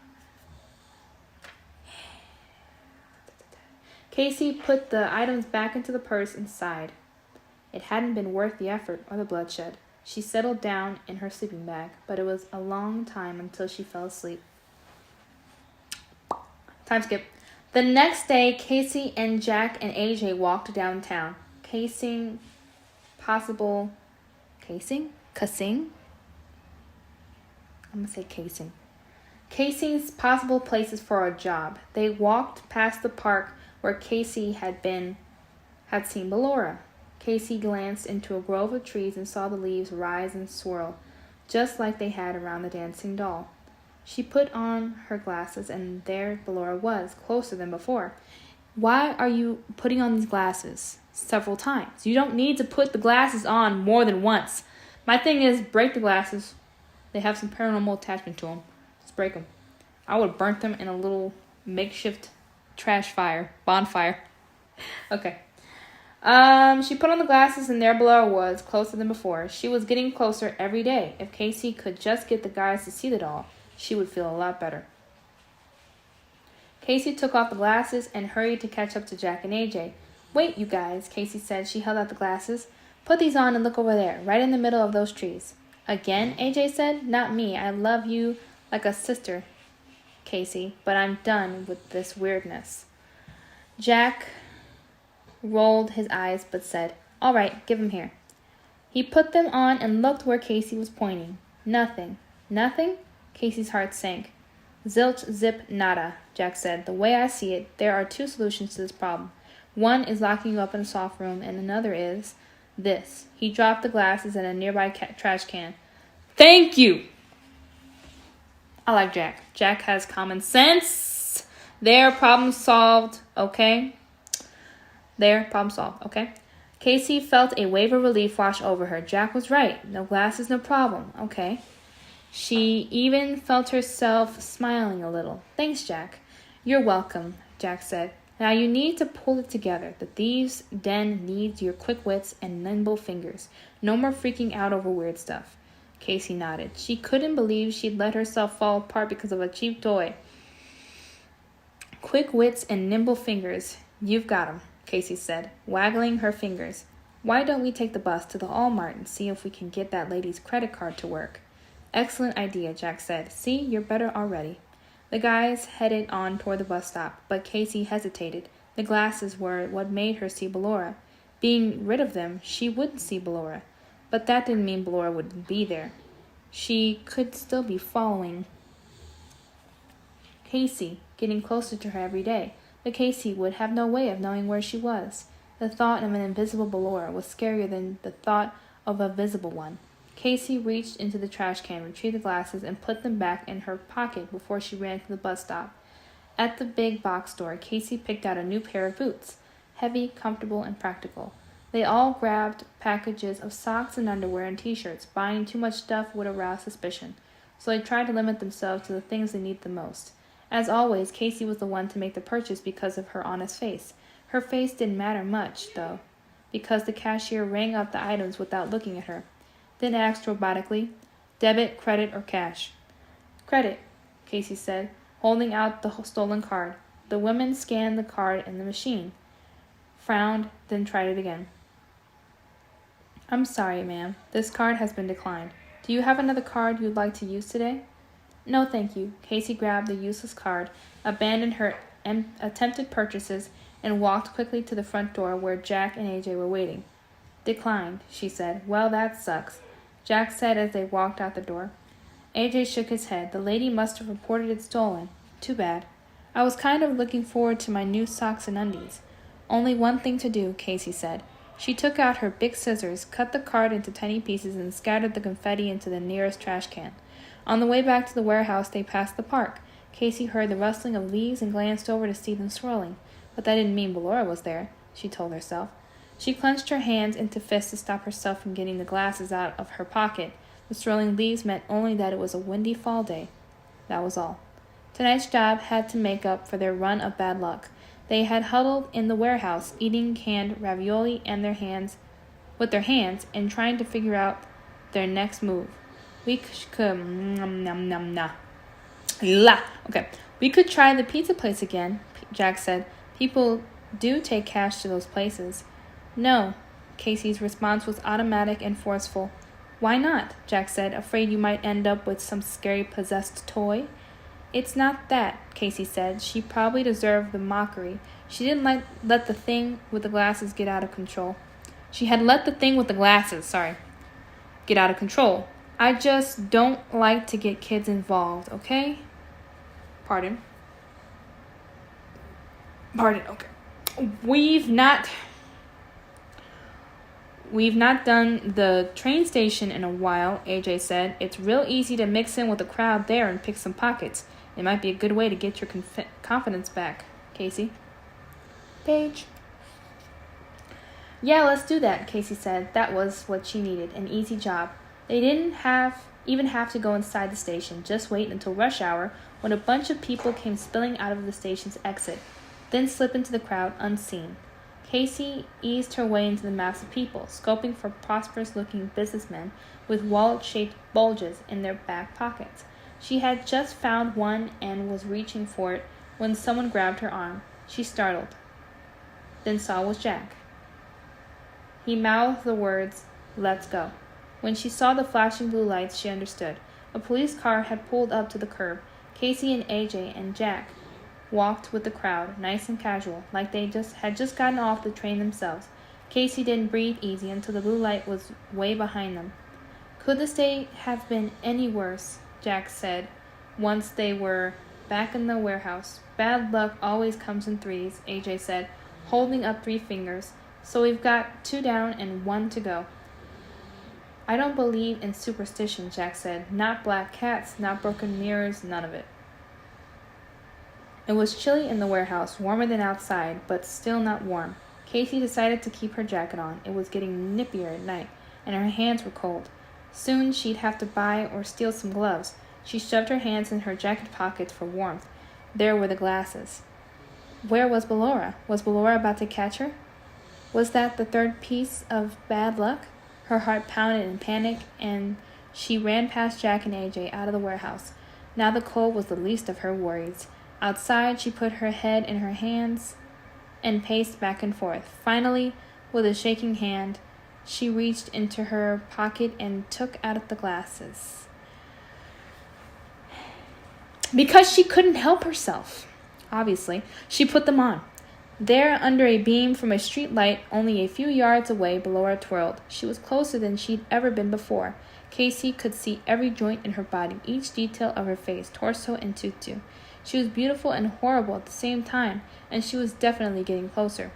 Casey put the items back into the purse and sighed. It hadn't been worth the effort or the bloodshed. She settled down in her sleeping bag, but it was a long time until she fell asleep. Time skip. The next day, Casey and Jack and AJ walked downtown, cussing? I'm gonna say casing. Casey's possible places for a job. They walked past the park where Casey had seen Ballora. Casey glanced into a grove of trees and saw the leaves rise and swirl, just like they had around the dancing doll. She put on her glasses, and there Ballora was, closer than before. Why are you putting on these glasses several times? You don't need to put the glasses on more than once. My thing is, break the glasses. They have some paranormal attachment to them. Just break them. I would have burnt them in a little makeshift bonfire. Okay. She put on the glasses, and there Ballora was, closer than before. She was getting closer every day. If Casey could just get the guys to see the doll, she would feel a lot better. Casey took off the glasses and hurried to catch up to Jack and AJ. Wait, you guys, Casey said. She held out the glasses. Put these on and look over there, right in the middle of those trees. Again, AJ said. Not me. I love you like a sister, Casey, but I'm done with this weirdness. Jack rolled his eyes but said, All right, give them here. He put them on and looked where Casey was pointing. Nothing. Nothing? Casey's heart sank. Zilch, zip, nada, Jack said. The way I see it, there are 2 solutions to this problem. One is locking you up in a soft room, and another is this. He dropped the glasses in a nearby trash can. Thank you! I like Jack. Jack has common sense. There, problem solved, okay? Okay? Casey felt a wave of relief wash over her. Jack was right. No glasses, no problem. Okay. She even felt herself smiling a little. Thanks, Jack. You're welcome, Jack said. Now you need to pull it together. The thieves' den needs your quick wits and nimble fingers. No more freaking out over weird stuff. Casey nodded. She couldn't believe she'd let herself fall apart because of a cheap toy. Quick wits and nimble fingers. You've got 'em, Casey said, waggling her fingers. Why don't we take the bus to the Walmart and see if we can get that lady's credit card to work? Excellent idea, Jack said. See, you're better already. The guys headed on toward the bus stop, but Casey hesitated. The glasses were what made her see Ballora. Being rid of them, she wouldn't see Ballora. But that didn't mean Ballora wouldn't be there. She could still be following Casey, getting closer to her every day. But Casey would have no way of knowing where she was. The thought of an invisible Ballora was scarier than the thought of a visible one. Casey reached into the trash can, retrieved the glasses, and put them back in her pocket before she ran to the bus stop. At the big box store, Casey picked out a new pair of boots. Heavy, comfortable, and practical. They all grabbed packages of socks and underwear and t-shirts. Buying too much stuff would arouse suspicion, so they tried to limit themselves to the things they need the most. As always, Casey was the one to make the purchase because of her honest face. Her face didn't matter much, though, because the cashier rang up the items without looking at her. Then asked robotically, debit, credit, or cash? Credit, Casey said, holding out the stolen card. The woman scanned the card in the machine, frowned, then tried it again. I'm sorry, ma'am. This card has been declined. Do you have another card you'd like to use today? No, thank you. Casey grabbed the useless card, abandoned her attempted purchases, and walked quickly to the front door where Jack and AJ were waiting. Declined, she said. Well, that sucks, Jack said as they walked out the door. AJ shook his head. The lady must have reported it stolen. Too bad. I was kind of looking forward to my new socks and undies. Only one thing to do, Casey said. She took out her big scissors, cut the card into tiny pieces, and scattered the confetti into the nearest trash can. On the way back to the warehouse, they passed the park. Casey heard the rustling of leaves and glanced over to see them swirling. But that didn't mean Ballora was there, she told herself. She clenched her hands into fists to stop herself from getting the glasses out of her pocket. The swirling leaves meant only that it was a windy fall day. That was all. Tonight's job had to make up for their run of bad luck. They had huddled in the warehouse, eating canned ravioli with their hands and trying to figure out their next move. We could We could try the pizza place again, Jack said. People do take cash to those places. No. Casey's response was automatic and forceful. Why not? Jack said, afraid you might end up with some scary possessed toy. It's not that, Casey said. She probably deserved the mockery. She didn't let the thing with the glasses get out of control. She had let the thing with the glasses, get out of control. I just don't like to get kids involved, okay? Pardon, okay. We've not done the train station in a while, AJ said. It's real easy to mix in with the crowd there and pick some pockets. It might be a good way to get your confidence back, Casey. Paige. Yeah, let's do that, Casey said. That was what she needed, an easy job. They didn't even have to go inside the station, just wait until rush hour when a bunch of people came spilling out of the station's exit, then slip into the crowd unseen. Casey eased her way into the mass of people, scoping for prosperous-looking businessmen with wallet-shaped bulges in their back pockets. She had just found one and was reaching for it when someone grabbed her arm. She startled, then saw it was Jack. He mouthed the words, "Let's go." When she saw the flashing blue lights, she understood. A police car had pulled up to the curb. Casey and AJ and Jack walked with the crowd, nice and casual, like they had just gotten off the train themselves. Casey didn't breathe easy until the blue light was way behind them. Could this day have been any worse? Jack said, once they were back in the warehouse. Bad luck always comes in threes, AJ said, holding up 3 fingers. So we've got 2 down and 1 to go. I don't believe in superstition, Jack said. Not black cats, not broken mirrors, none of it. It was chilly in the warehouse, warmer than outside, but still not warm. Casey decided to keep her jacket on. It was getting nippier at night, and her hands were cold. Soon she'd have to buy or steal some gloves. She shoved her hands in her jacket pockets for warmth. There were the glasses. Where was Ballora? Was Ballora about to catch her? Was that the third piece of bad luck? Her heart pounded in panic, and she ran past Jack and AJ out of the warehouse. Now the cold was the least of her worries. Outside, she put her head in her hands and paced back and forth. Finally, with a shaking hand, she reached into her pocket and took out the glasses. Because she couldn't help herself. Obviously, she put them on. There, under a beam from a street light only a few yards away, Ballora twirled. She was closer than she'd ever been before. Casey could see every joint in her body, each detail of her face, torso, and tutu. She was beautiful and horrible at the same time, and she was definitely getting closer.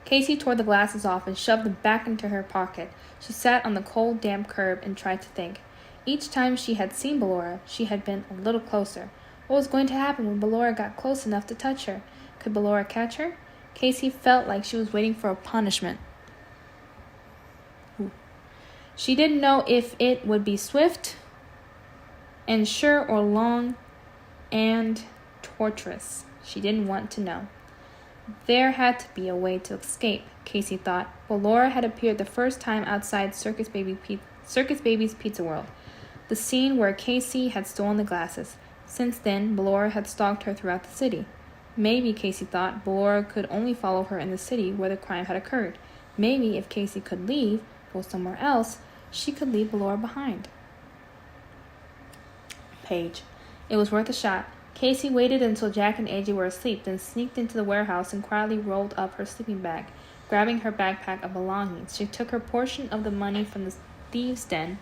Casey tore the glasses off and shoved them back into her pocket. She sat on the cold, damp curb and tried to think. Each time she had seen Ballora, she had been a little closer. What was going to happen when Ballora got close enough to touch her? Could Ballora catch her? Casey felt like she was waiting for a punishment. She didn't know if it would be swift and sure or long and torturous. She didn't want to know. There had to be a way to escape, Casey thought. Ballora had appeared the first time outside Circus Baby's Pizza World, the scene where Casey had stolen the glasses. Since then, Ballora had stalked her throughout the city. Maybe, Casey thought, Ballora could only follow her in the city where the crime had occurred. Maybe if Casey could leave, go somewhere else, she could leave Ballora behind. Paige. It was worth a shot. Casey waited until Jack and AJ were asleep, then sneaked into the warehouse and quietly rolled up her sleeping bag. Grabbing her backpack of belongings, she took her portion of the money from the thieves' den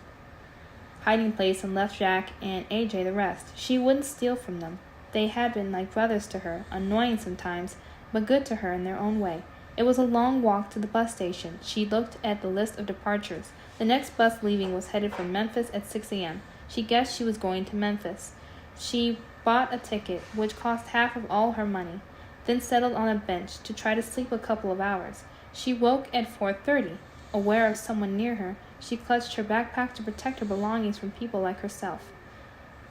hiding place and left Jack and AJ the rest. She wouldn't steal from them. They had been like brothers to her, annoying sometimes, but good to her in their own way. It was a long walk to the bus station. She looked at the list of departures. The next bus leaving was headed for Memphis at 6 a.m. She guessed she was going to Memphis. She bought a ticket, which cost half of all her money, then settled on a bench to try to sleep a couple of hours. She woke at 4:30. Aware of someone near her, she clutched her backpack to protect her belongings from people like herself.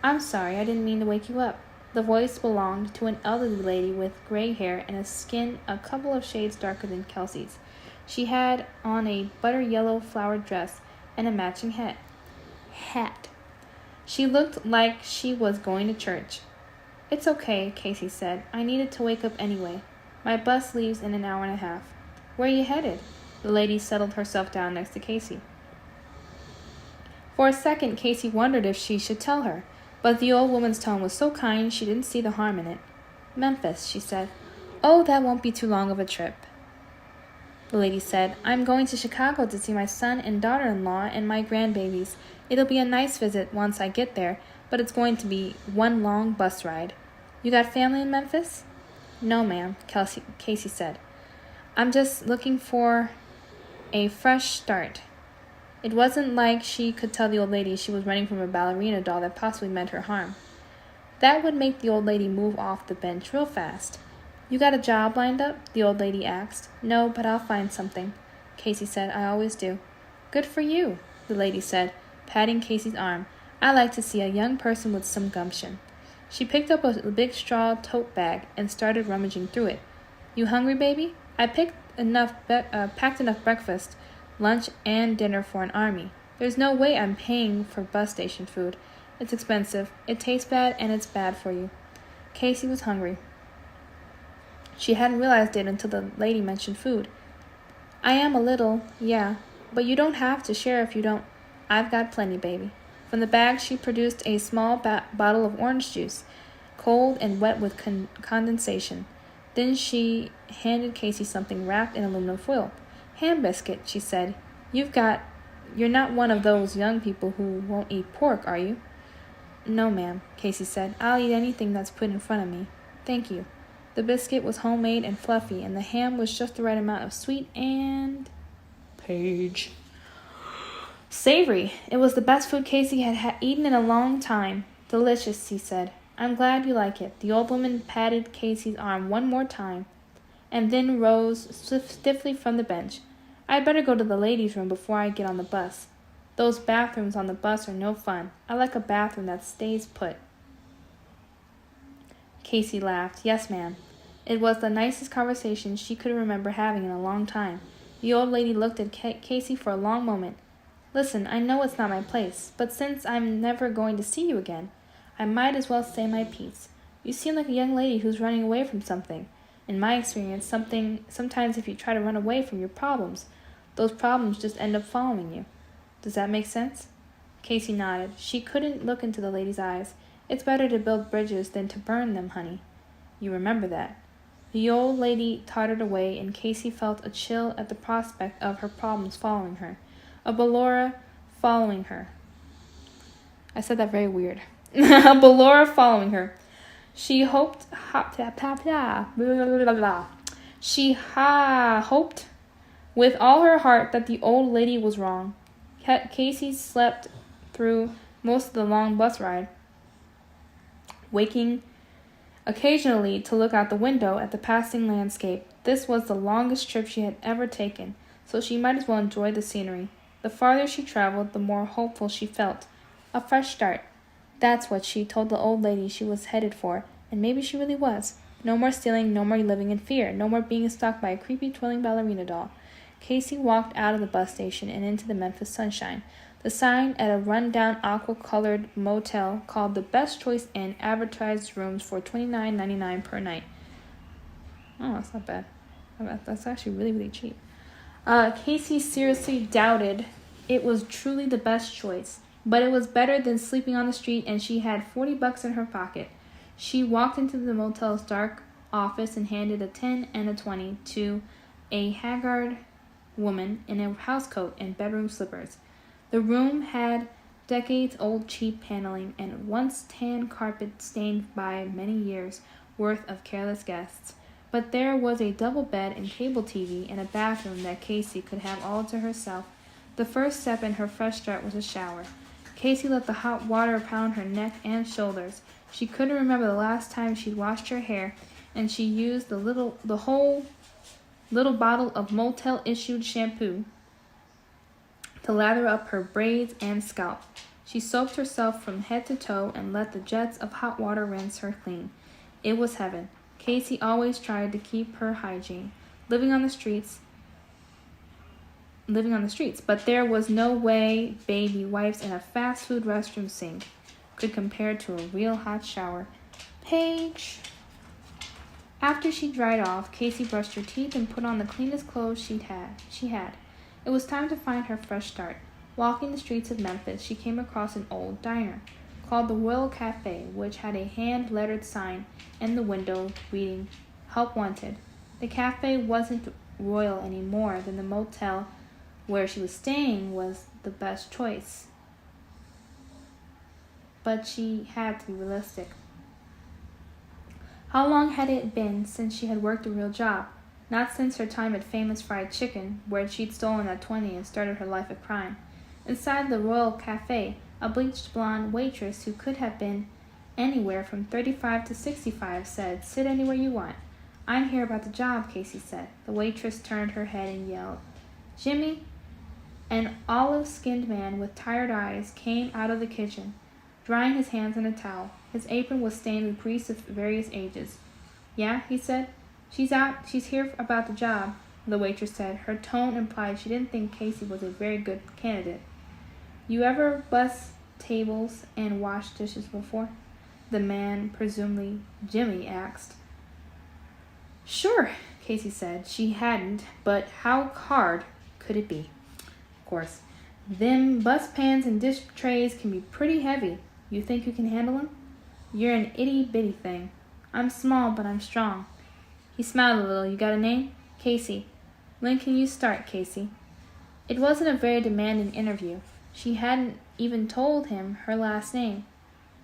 I'm sorry, I didn't mean to wake you up. The voice belonged to an elderly lady with gray hair and a skin a couple of shades darker than Kelsey's. She had on a butter yellow flowered dress and a matching hat. She looked like she was going to church. It's okay, Casey said. I needed to wake up anyway. My bus leaves in an hour and a half. Where are you headed? The lady settled herself down next to Casey. For a second, Casey wondered if she should tell her, but the old woman's tone was so kind she didn't see the harm in it. Memphis, she said. Oh, that won't be too long of a trip. The lady said, I'm going to Chicago to see my son and daughter-in-law and my grandbabies. It'll be a nice visit once I get there, but it's going to be one long bus ride. You got family in Memphis? No, ma'am, Casey said. I'm just looking for a fresh start. It wasn't like she could tell the old lady she was running from a ballerina doll that possibly meant her harm. That would make the old lady move off the bench real fast. You got a job lined up? The old lady asked. No, but I'll find something. Casey said, I always do. Good for you, the lady said, patting Casey's arm. I like to see a young person with some gumption. She picked up a big straw tote bag and started rummaging through it. You hungry, baby? I packed enough breakfast, lunch, and dinner for an army. There's no way I'm paying for bus station food. It's expensive. It tastes bad, and it's bad for you. Casey was hungry. She hadn't realized it until the lady mentioned food. I am a little, yeah, but you don't have to share if you don't. I've got plenty, baby. From the bag, she produced a small bottle of orange juice, cold and wet with condensation. Then she handed Casey something wrapped in aluminum foil. Ham biscuit, she said. You're not one of those young people who won't eat pork, are you? No, ma'am, Casey said. I'll eat anything that's put in front of me. Thank you. The biscuit was homemade and fluffy, and the ham was just the right amount of sweet and savory. It was the best food Casey had eaten in a long time. Delicious, he said. I'm glad you like it. The old woman patted Casey's arm one more time, and then rose stiffly from the bench. I'd better go to the ladies' room before I get on the bus. Those bathrooms on the bus are no fun. I like a bathroom that stays put. Casey laughed. Yes, ma'am. It was the nicest conversation she could remember having in a long time. The old lady looked at Casey for a long moment. Listen, I know it's not my place, but since I'm never going to see you again, I might as well say my piece. You seem like a young lady who's running away from something. In my experience, sometimes if you try to run away from your problems, those problems just end up following you. Does that make sense? Casey nodded. She couldn't look into the lady's eyes. It's better to build bridges than to burn them, honey. You remember that. The old lady tottered away, and Casey felt a chill at the prospect of her problems following her. A Ballora following her. I said that very weird. A Ballora following her. She hoped hoped with all her heart that the old lady was wrong. Casey slept through most of the long bus ride, waking occasionally to look out the window at the passing landscape. This was the longest trip she had ever taken, so she might as well enjoy the scenery. The farther she traveled, the more hopeful she felt. A fresh start. That's what she told the old lady she was headed for, and maybe she really was. No more stealing, no more living in fear, no more being stalked by a creepy twirling ballerina doll. Casey walked out of the bus station and into the Memphis sunshine. The sign at a run-down aqua-colored motel called the Best Choice Inn advertised rooms for $29.99 per night. Oh, that's not bad. That's actually really, really cheap. Casey seriously doubted it was truly the best choice, but it was better than sleeping on the street, and she had $40 in her pocket. She walked into the motel's dark office and handed a 10 and a 20 to a haggard woman in a housecoat and bedroom slippers. The room had decades-old cheap paneling and once tan carpet stained by many years' worth of careless guests. But there was a double bed and cable TV and a bathroom that Casey could have all to herself. The first step in her fresh start was a shower. Casey let the hot water pound her neck and shoulders. She couldn't remember the last time she'd washed her hair, and she used the whole little bottle of motel-issued shampoo to lather up her braids and scalp. She soaped herself from head to toe and let the jets of hot water rinse her clean. It was heaven. Casey always tried to keep her hygiene, living on the streets, but there was no way baby wipes in a fast food restroom sink could compare to a real hot shower. Page. After she dried off, Casey brushed her teeth and put on the cleanest clothes she had. It was time to find her fresh start. Walking the streets of Memphis, she came across an old diner called the Royal Cafe, which had a hand-lettered sign in the window reading, "Help Wanted." The cafe wasn't royal any more than the motel where she was staying was the best choice. But she had to be realistic. How long had it been since she had worked a real job? Not since her time at Famous Fried Chicken, where she'd stolen at 20 and started her life of crime. Inside the Royal Cafe, a bleached blonde waitress who could have been anywhere from 35 to 65 said, "Sit anywhere you want." "I'm here about the job," Casey said. The waitress turned her head and yelled. Jimmy, an olive-skinned man with tired eyes, came out of the kitchen, drying his hands on a towel. His apron was stained with grease of various ages. "Yeah," he said. She's here about the job," the waitress said. Her tone implied she didn't think Casey was a very good candidate. "You ever bus tables and wash dishes before?" the man, presumably Jimmy, asked. "Sure," Casey said. She hadn't, but how hard could it be? Of course. "Them bus pans and dish trays can be pretty heavy. You think you can handle them?" "You're an itty-bitty thing." "I'm small, but I'm strong." He smiled a little. "You got a name?" "Casey." "When can you start, Casey?" It wasn't a very demanding interview. She hadn't even told him her last name.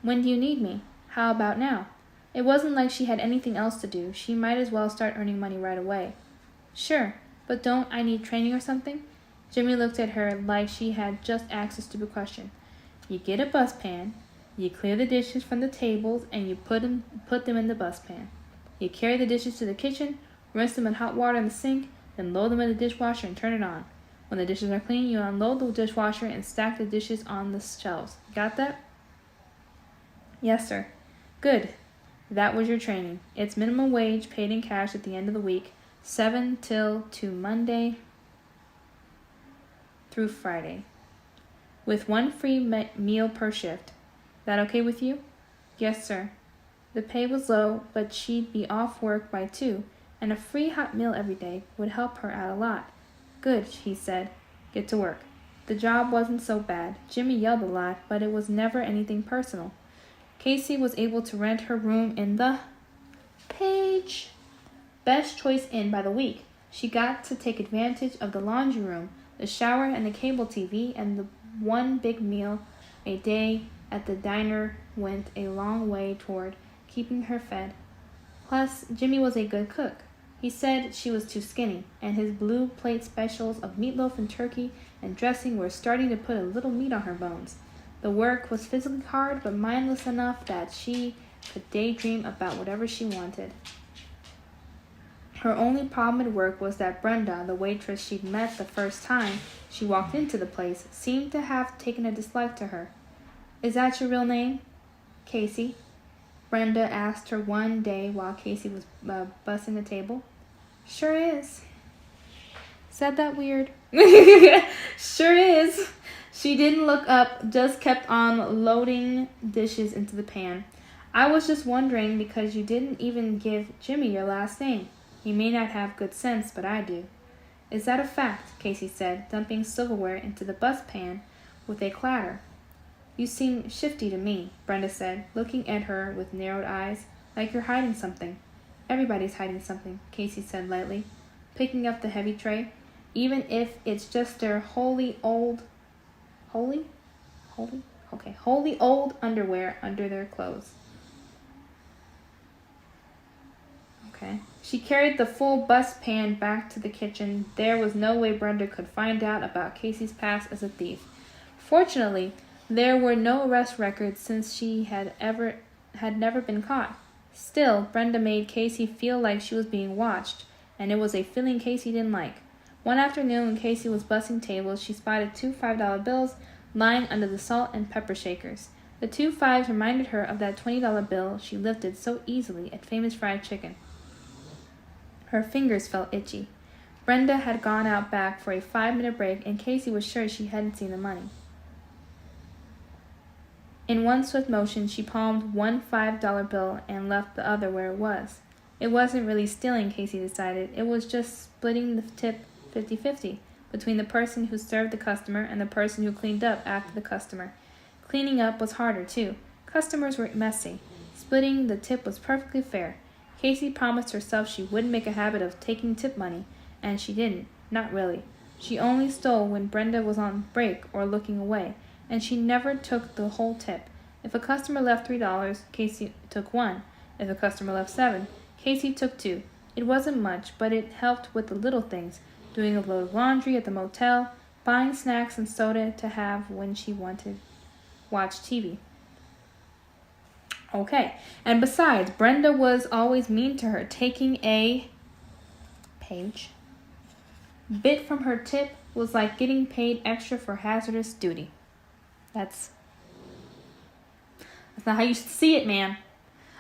"When do you need me?" "How about now?" It wasn't like she had anything else to do. She might as well start earning money right away. "Sure, but don't I need training or something?" Jimmy looked at her like she had just asked a stupid question. "You get a bus pan, you clear the dishes from the tables, and you put them in the bus pan. You carry the dishes to the kitchen, rinse them in hot water in the sink, then load them in the dishwasher and turn it on. When the dishes are clean, you unload the dishwasher and stack the dishes on the shelves. Got that?" "Yes, sir." "Good. That was your training. It's minimum wage, paid in cash at the end of the week, 7 till 2 Monday through Friday, with one free meal per shift. That okay with you?" "Yes, sir." The pay was low, but she'd be off work by 2, and a free hot meal every day would help her out a lot. "Good," he said. "Get to work." The job wasn't so bad. Jimmy yelled a lot, but it was never anything personal. Casey was able to rent her room in the Page Best Choice Inn by the week. She got to take advantage of the laundry room, the shower, and the cable TV, and the one big meal a day at the diner went a long way toward keeping her fed. Plus, Jimmy was a good cook. He said she was too skinny, and his blue plate specials of meatloaf and turkey and dressing were starting to put a little meat on her bones. The work was physically hard, but mindless enough that she could daydream about whatever she wanted. Her only problem at work was that Brenda, the waitress she'd met the first time she walked into the place, seemed to have taken a dislike to her. "Is that your real name?" "Casey," Brenda asked her one day while Casey was bussing the table. "Sure is." Said that weird. "Sure is." She didn't look up, just kept on loading dishes into the pan. "I was just wondering because you didn't even give Jimmy your last name. He may not have good sense, but I do." "Is that a fact?" Casey said, dumping silverware into the bus pan with a clatter. "You seem shifty to me," Brenda said, looking at her with narrowed eyes, "like you're hiding something." "Everybody's hiding something," Casey said lightly, picking up the heavy tray, "even if it's just their holy old underwear under their clothes." Okay. She carried the full bus pan back to the kitchen. There was no way Brenda could find out about Casey's past as a thief. Fortunately, there were no arrest records since she had never been caught. Still, Brenda made Casey feel like she was being watched, and it was a feeling Casey didn't like. One afternoon when Casey was bussing tables, she spotted 2 $5 bills lying under the salt and pepper shakers. The 2 5s reminded her of that $20 bill she lifted so easily at Famous Fried Chicken. Her fingers felt itchy. Brenda had gone out back for a 5-minute break, and Casey was sure she hadn't seen the money. In one swift motion, she palmed one $5 bill and left the other where it was. It wasn't really stealing, Casey decided. It was just splitting the tip 50-50 between the person who served the customer and the person who cleaned up after the customer. Cleaning up was harder, too. Customers were messy. Splitting the tip was perfectly fair. Casey promised herself she wouldn't make a habit of taking tip money, and she didn't. Not really. She only stole when Brenda was on break or looking away, and she never took the whole tip. If a customer left $3, Casey took 1. If a customer left 7, Casey took 2. It wasn't much, but it helped with the little things, doing a load of laundry at the motel, buying snacks and soda to have when she wanted watch TV. Okay, and besides, Brenda was always mean to her, taking a bit from her tip was like getting paid extra for hazardous duty. That's not how you should see it, man.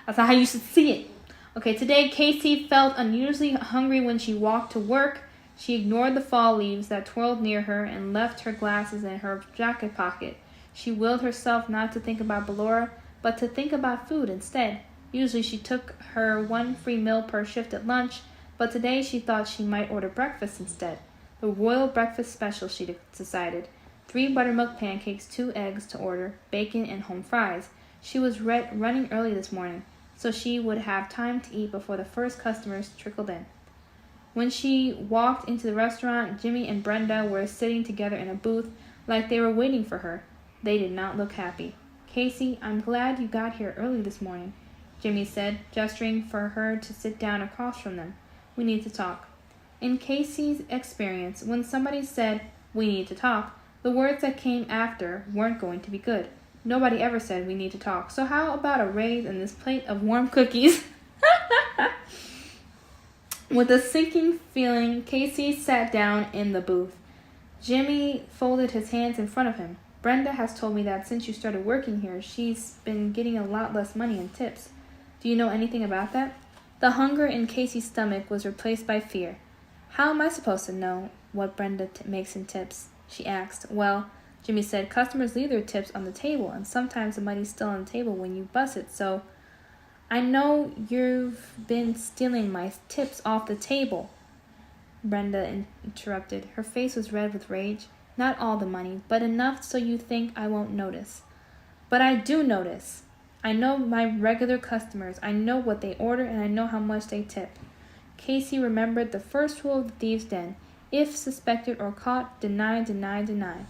That's not how you should see it. Okay, today Casey felt unusually hungry when she walked to work. She ignored the fall leaves that twirled near her and left her glasses in her jacket pocket. She willed herself not to think about Ballora, but to think about food instead. Usually she took her 1 free meal per shift at lunch, but today she thought she might order breakfast instead. The royal breakfast special, she decided. 3 buttermilk pancakes, 2 eggs to order, bacon, and home fries. She was running early this morning, so she would have time to eat before the first customers trickled in. When she walked into the restaurant, Jimmy and Brenda were sitting together in a booth like they were waiting for her. They did not look happy. "Casey, I'm glad you got here early this morning," Jimmy said, gesturing for her to sit down across from them. "We need to talk." In Casey's experience, when somebody said, "we need to talk," the words that came after weren't going to be good. Nobody ever said, "we need to talk." So how about a raise and this plate of warm cookies? With a sinking feeling, Casey sat down in the booth. Jimmy folded his hands in front of him. "Brenda has told me that since you started working here, she's been getting a lot less money in tips. Do you know anything about that?" The hunger in Casey's stomach was replaced by fear. "How am I supposed to know what Brenda makes in tips?" she asked. "Well," Jimmy said, "customers leave their tips on the table, and sometimes the money's still on the table when you bust it, so—" "I know you've been stealing my tips off the table," Brenda interrupted. Her face was red with rage. "Not all the money, but enough so you think I won't notice." "But I do notice. I know my regular customers. I know what they order, and I know how much they tip." Casey remembered the first rule of the thieves' den. If suspected or caught, deny, deny, deny.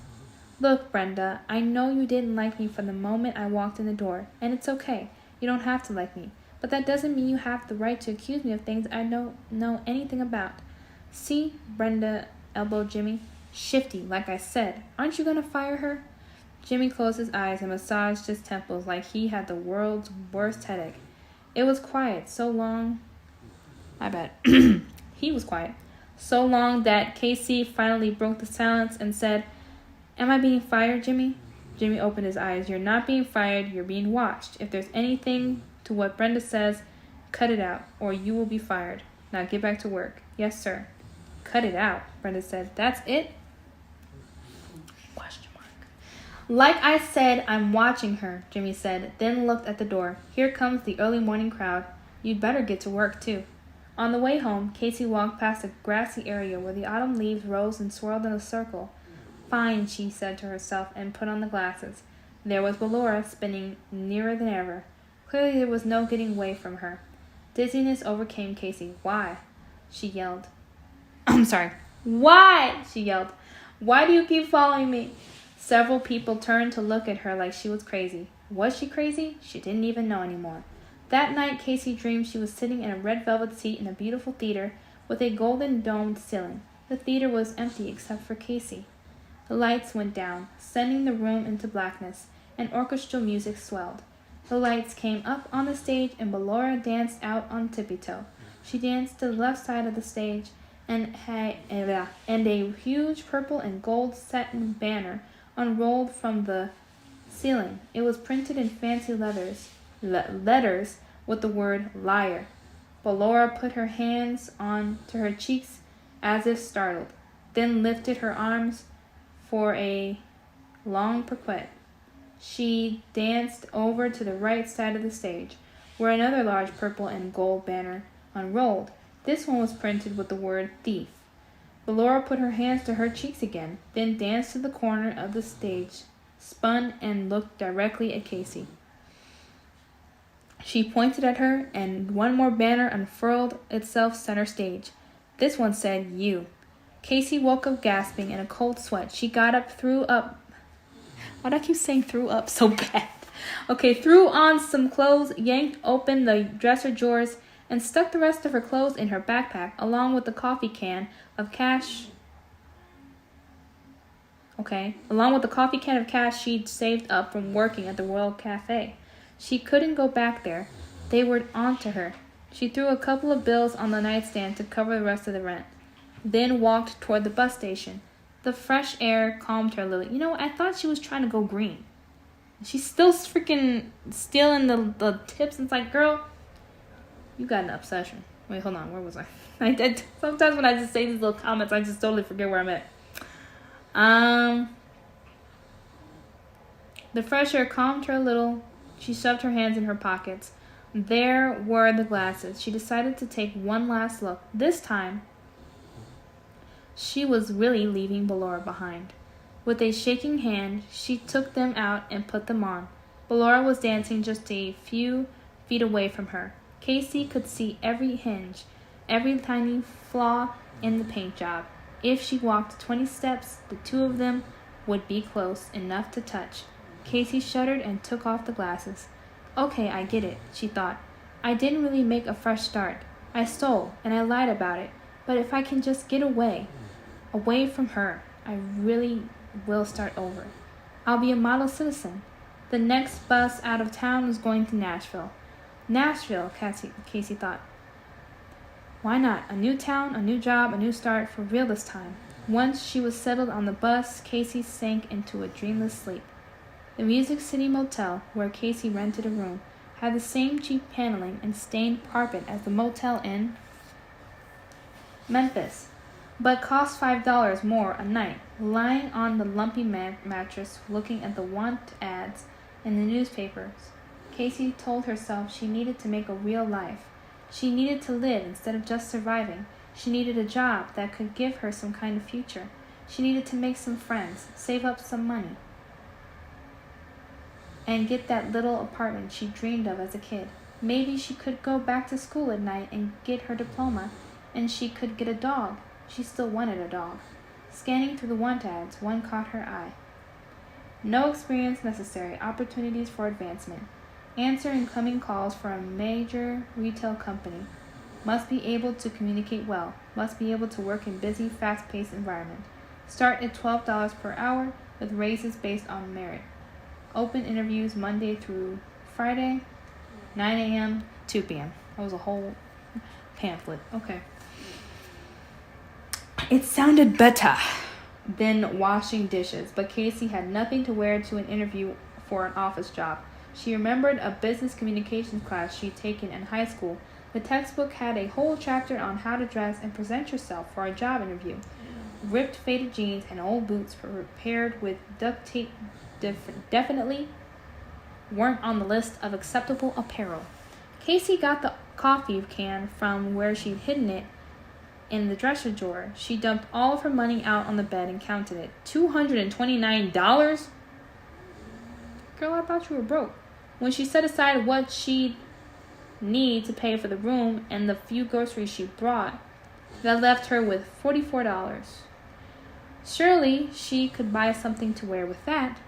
"Look, Brenda, I know you didn't like me from the moment I walked in the door, and it's okay. You don't have to like me. But that doesn't mean you have the right to accuse me of things I don't know anything about." "See," Brenda elbowed Jimmy. "Shifty, like I said. Aren't you going to fire her?" Jimmy closed his eyes and massaged his temples like he had the world's worst headache. It was quiet, so long... I bet. He was quiet. So long that Casey finally broke the silence and said, "Am I being fired, Jimmy?" Jimmy opened his eyes. "You're not being fired. You're being watched. If there's anything to what Brenda says, cut it out, or you will be fired. Now get back to work." "Yes, sir." "Cut it out," Brenda said. "That's it?" Question mark. "Like I said, I'm watching her," Jimmy said, then looked at the door. "Here comes the early morning crowd. You'd better get to work, too." On the way home, Casey walked past a grassy area where the autumn leaves rose and swirled in a circle. "Fine," she said to herself, and put on the glasses. There was Ballora, spinning nearer than ever. Clearly there was no getting away from her. Dizziness overcame Casey. "Why?" she yelled. "I'm sorry. Why?" she yelled. "Why do you keep following me?" Several people turned to look at her like she was crazy. Was she crazy? She didn't even know anymore. That night, Casey dreamed she was sitting in a red velvet seat in a beautiful theater with a golden domed ceiling. The theater was empty except for Casey. The lights went down, sending the room into blackness, and orchestral music swelled. The lights came up on the stage, and Ballora danced out on tippy-toe. She danced to the left side of the stage, and a huge purple and gold satin banner unrolled from the ceiling. It was printed in fancy letters with the word liar. Ballora put her hands on to her cheeks as if startled, then lifted her arms for a long pirouette. She danced over to the right side of the stage, where another large purple and gold banner unrolled. This one was printed with the word thief. Ballora put her hands to her cheeks again, then danced to the corner of the stage, spun, and looked directly at Casey. She pointed at her, and one more banner unfurled itself center stage. This one said, "You." Casey woke up gasping in a cold sweat. She got up, threw up. Why do I keep saying threw up so bad? Okay, threw on some clothes, yanked open the dresser drawers, and stuck the rest of her clothes in her backpack, along with the coffee can of cash. Along with the coffee can of cash she'd saved up from working at the Royal Cafe. She couldn't go back there. They were on to her. She threw a couple of bills on the nightstand to cover the rest of the rent, then walked toward the bus station. The fresh air calmed her a little. You know, I thought she was trying to go green. She's still freaking stealing the tips. And it's like, girl, you got an obsession. Wait, hold on. Where was I? Sometimes when I just say these little comments, I just totally forget where I'm at. The fresh air calmed her a little. She shoved her hands in her pockets. There were the glasses. She decided to take one last look. This time, she was really leaving Ballora behind. With a shaking hand, she took them out and put them on. Ballora was dancing just a few feet away from her. Casey could see every hinge, every tiny flaw in the paint job. If she walked 20 steps, the two of them would be close enough to touch. Casey shuddered and took off the glasses. Okay, I get it, she thought. I didn't really make a fresh start. I stole, and I lied about it. But if I can just get away from her, I really will start over. I'll be a model citizen. The next bus out of town was going to Nashville. Nashville, Casey thought. Why not? A new town, a new job, a new start, for real this time. Once she was settled on the bus, Casey sank into a dreamless sleep. The Music City Motel, where Casey rented a room, had the same cheap paneling and stained carpet as the motel in Memphis, but cost $5 more a night. Lying on the lumpy mattress, looking at the want ads in the newspapers, Casey told herself she needed to make a real life. She needed to live instead of just surviving. She needed a job that could give her some kind of future. She needed to make some friends, save up some money, and get that little apartment she dreamed of as a kid. Maybe she could go back to school at night and get her diploma, and she could get a dog. She still wanted a dog. Scanning through the want ads, one caught her eye. No experience necessary. Opportunities for advancement. Answer incoming calls for a major retail company. Must be able to communicate well. Must be able to work in busy, fast-paced environment. Start at $12 per hour with raises based on merit. Open interviews Monday through Friday, 9 a.m., 2 p.m. That was a whole pamphlet. Okay. It sounded better than washing dishes, but Casey had nothing to wear to an interview for an office job. She remembered a business communications class she'd taken in high school. The textbook had a whole chapter on how to dress and present yourself for a job interview. Ripped, faded jeans and old boots repaired with duct tape definitely weren't on the list of acceptable apparel. Casey got the coffee can from where she'd hidden it in the dresser drawer. She dumped all of her money out on the bed and counted it. $229? Girl, I thought you were broke. When she set aside what she'd need to pay for the room and the few groceries she brought, that left her with $44. Surely she could buy something to wear with that.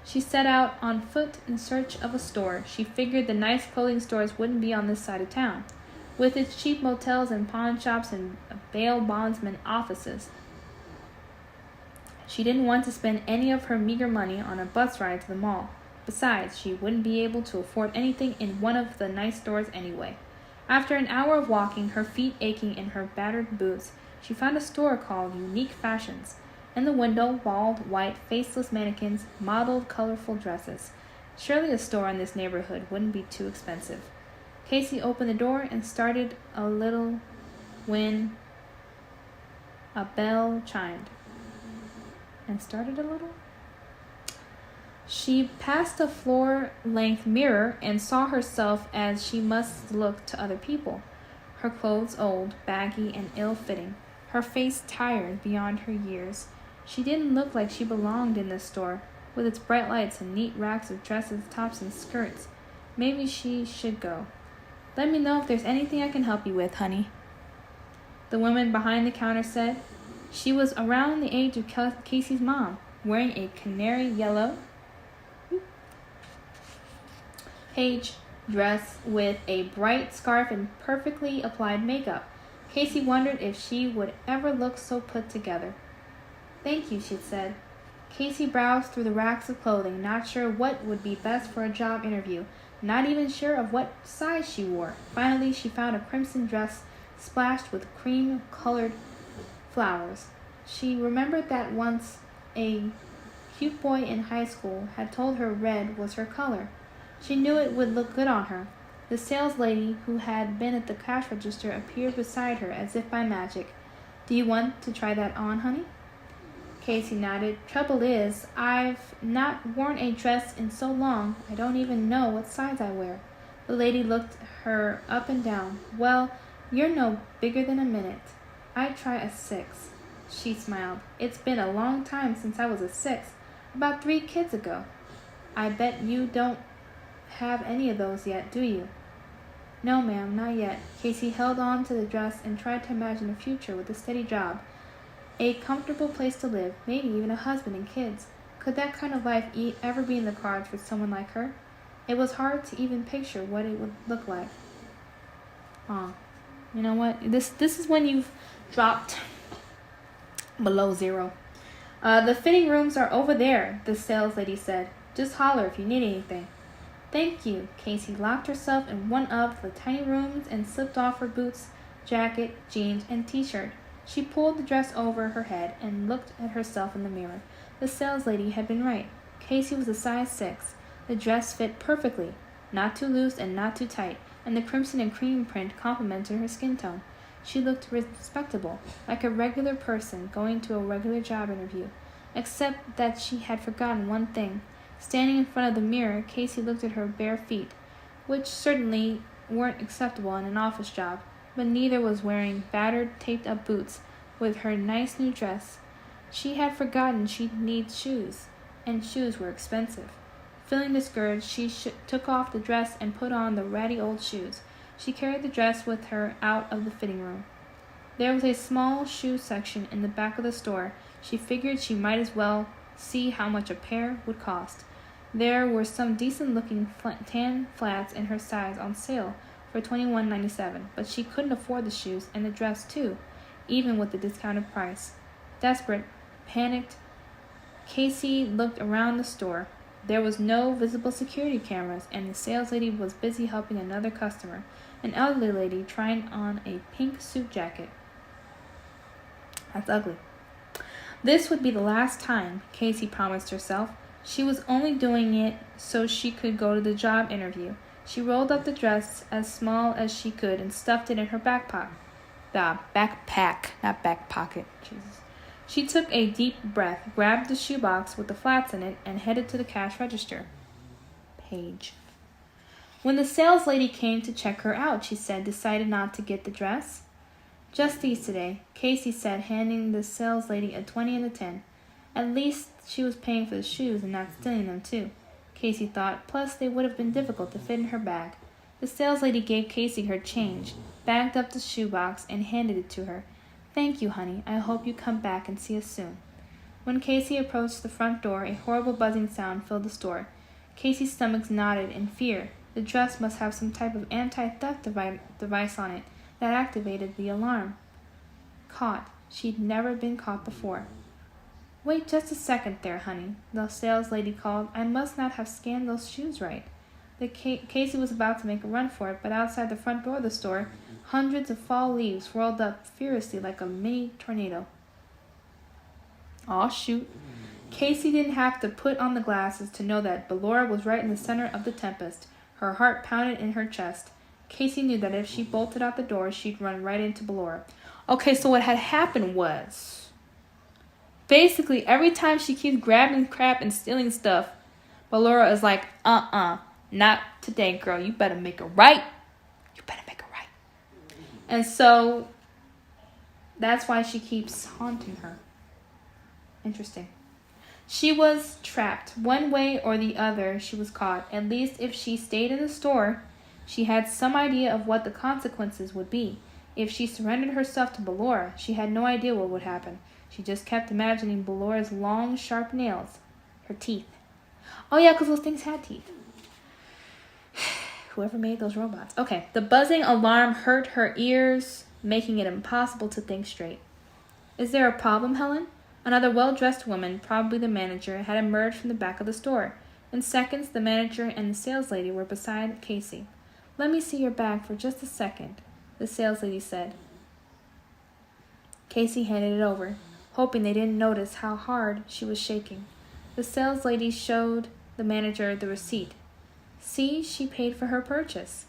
She set out on foot in search of a store. She figured the nice clothing stores wouldn't be on this side of town, with its cheap motels and pawn shops and bail bondsman offices. She didn't want to spend any of her meager money on a bus ride to the mall. Besides, she wouldn't be able to afford anything in one of the nice stores anyway. After an hour of walking, her feet aching in her battered boots, she found a store called Unique Fashions. In the window, bald, white, faceless mannequins modeled colorful dresses. Surely a store in this neighborhood wouldn't be too expensive. Casey opened the door and started a little when a bell chimed. She passed a floor-length mirror and saw herself as she must look to other people. Her clothes old, baggy, and ill-fitting. Her face tired beyond her years. She didn't look like she belonged in this store, with its bright lights and neat racks of dresses, tops, and skirts. Maybe she should go. Let me know if there's anything I can help you with, honey, the woman behind the counter said. She was around the age of Casey's mom, wearing a canary yellow page dress with a bright scarf and perfectly applied makeup. Casey wondered if she would ever look so put together. Thank you, she said. Casey browsed through the racks of clothing, not sure what would be best for a job interview, not even sure of what size she wore. Finally, she found a crimson dress splashed with cream-colored flowers. She remembered that once a cute boy in high school had told her red was her color. She knew it would look good on her. The sales lady who had been at the cash register appeared beside her as if by magic. Do you want to try that on, honey? Casey nodded. Trouble is, I've not worn a dress in so long, I don't even know what size I wear. The lady looked her up and down. Well, you're no bigger than a minute. I'd try a 6. She smiled. It's been a long time since I was a 6. About 3 kids ago. I bet you don't have any of those yet, do you? No, ma'am, not yet. Casey held on to the dress and tried to imagine a future with a steady job, a comfortable place to live, maybe even a husband and kids. Could that kind of life ever be in the cards for someone like her? It was hard to even picture what it would look like. You know what? This is when you've dropped below 0. The fitting rooms are over there, the sales lady said. Just holler if you need anything. Thank you. Casey locked herself in one of the tiny rooms and slipped off her boots, jacket, jeans, and t-shirt. She pulled the dress over her head and looked at herself in the mirror. The sales lady had been right. Casey was a size 6. The dress fit perfectly, not too loose and not too tight, and the crimson and cream print complemented her skin tone. She looked respectable, like a regular person going to a regular job interview, except that she had forgotten one thing. Standing in front of the mirror, Casey looked at her bare feet, which certainly weren't acceptable in an office job, but neither was wearing battered, taped-up boots with her nice new dress. She had forgotten she'd need shoes, and shoes were expensive. Feeling discouraged, she took off the dress and put on the ratty old shoes. She carried the dress with her out of the fitting room. There was a small shoe section in the back of the store. She figured she might as well see how much a pair would cost. There were some decent-looking tan flats in her size on sale for $21.97, but she couldn't afford the shoes and the dress too, even with the discounted price. Desperate, panicked, Casey looked around the store. There was no visible security cameras, and the sales lady was busy helping another customer, an elderly lady trying on a pink suit jacket. That's ugly. This would be the last time, Casey promised herself. She was only doing it so she could go to the job interview. She rolled up the dress as small as she could and stuffed it in her backpack. Backpack, not back pocket. Jesus. She took a deep breath, grabbed the shoebox with the flats in it, and headed to the cash register. Page. When the sales lady came to check her out, she said, decided not to get the dress. Just these today, Casey said, handing the sales lady a 20 and a 10. At least she was paying for the shoes and not stealing them, too, Casey thought. Plus, they would have been difficult to fit in her bag. The sales lady gave Casey her change, bagged up the shoebox, and handed it to her. Thank you, honey. I hope you come back and see us soon. When Casey approached the front door, a horrible buzzing sound filled the store. Casey's stomach knotted in fear. The dress must have some type of anti-theft device on it that activated the alarm. Caught. She'd never been caught before. Wait just a second there, honey, the sales lady called. I must not have scanned those shoes right. Casey was about to make a run for it, but outside the front door of the store, hundreds of fall leaves whirled up furiously like a mini tornado. Aw, shoot. Casey didn't have to put on the glasses to know that Ballora was right in the center of the tempest. Her heart pounded in her chest. Casey knew that if she bolted out the door, she'd run right into Ballora. Okay, so what had happened was, basically, every time she keeps grabbing crap and stealing stuff, Ballora is like, not today, girl. You better make it right. You better make it right. And so, that's why she keeps haunting her. Interesting. She was trapped. One way or the other, she was caught. At least if she stayed in the store, she had some idea of what the consequences would be. If she surrendered herself to Ballora, she had no idea what would happen. She just kept imagining Ballora's long, sharp nails, her teeth. Oh yeah, because those things had teeth. Whoever made those robots. Okay, the buzzing alarm hurt her ears, making it impossible to think straight. Is there a problem, Helen? Another well-dressed woman, probably the manager, had emerged from the back of the store. In seconds, the manager and the saleslady were beside Casey. Let me see your bag for just a second, the saleslady said. Casey handed it over, hoping they didn't notice how hard she was shaking. The saleslady showed the manager the receipt. See, she paid for her purchase.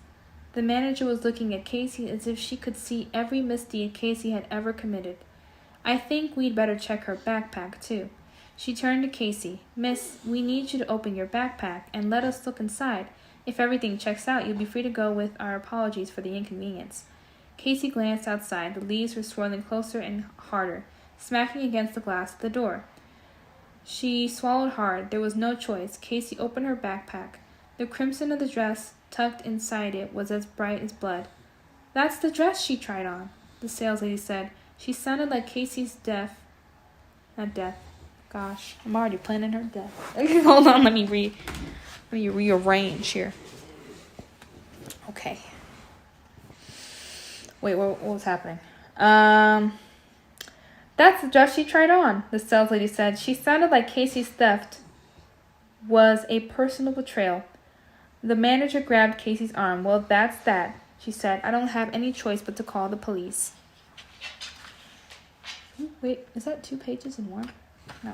The manager was looking at Casey as if she could see every misdeed Casey had ever committed. I think we'd better check her backpack, too. She turned to Casey. Miss, we need you to open your backpack and let us look inside. If everything checks out, you'll be free to go with our apologies for the inconvenience. Casey glanced outside. The leaves were swirling closer and harder, smacking against the glass of the door. She swallowed hard. There was no choice. Casey opened her backpack. The crimson of the dress tucked inside it was as bright as blood. That's the dress she tried on, the saleslady said. She sounded like Casey's not death. Gosh, I'm already planning her death. Hold on, let me rearrange here. Okay. Wait, what was happening? That's the dress she tried on, the saleslady said. She sounded like Casey's theft was a personal betrayal. The manager grabbed Casey's arm. Well, that's that, she said. I don't have any choice but to call the police. Wait, is that 2 pages in one? No.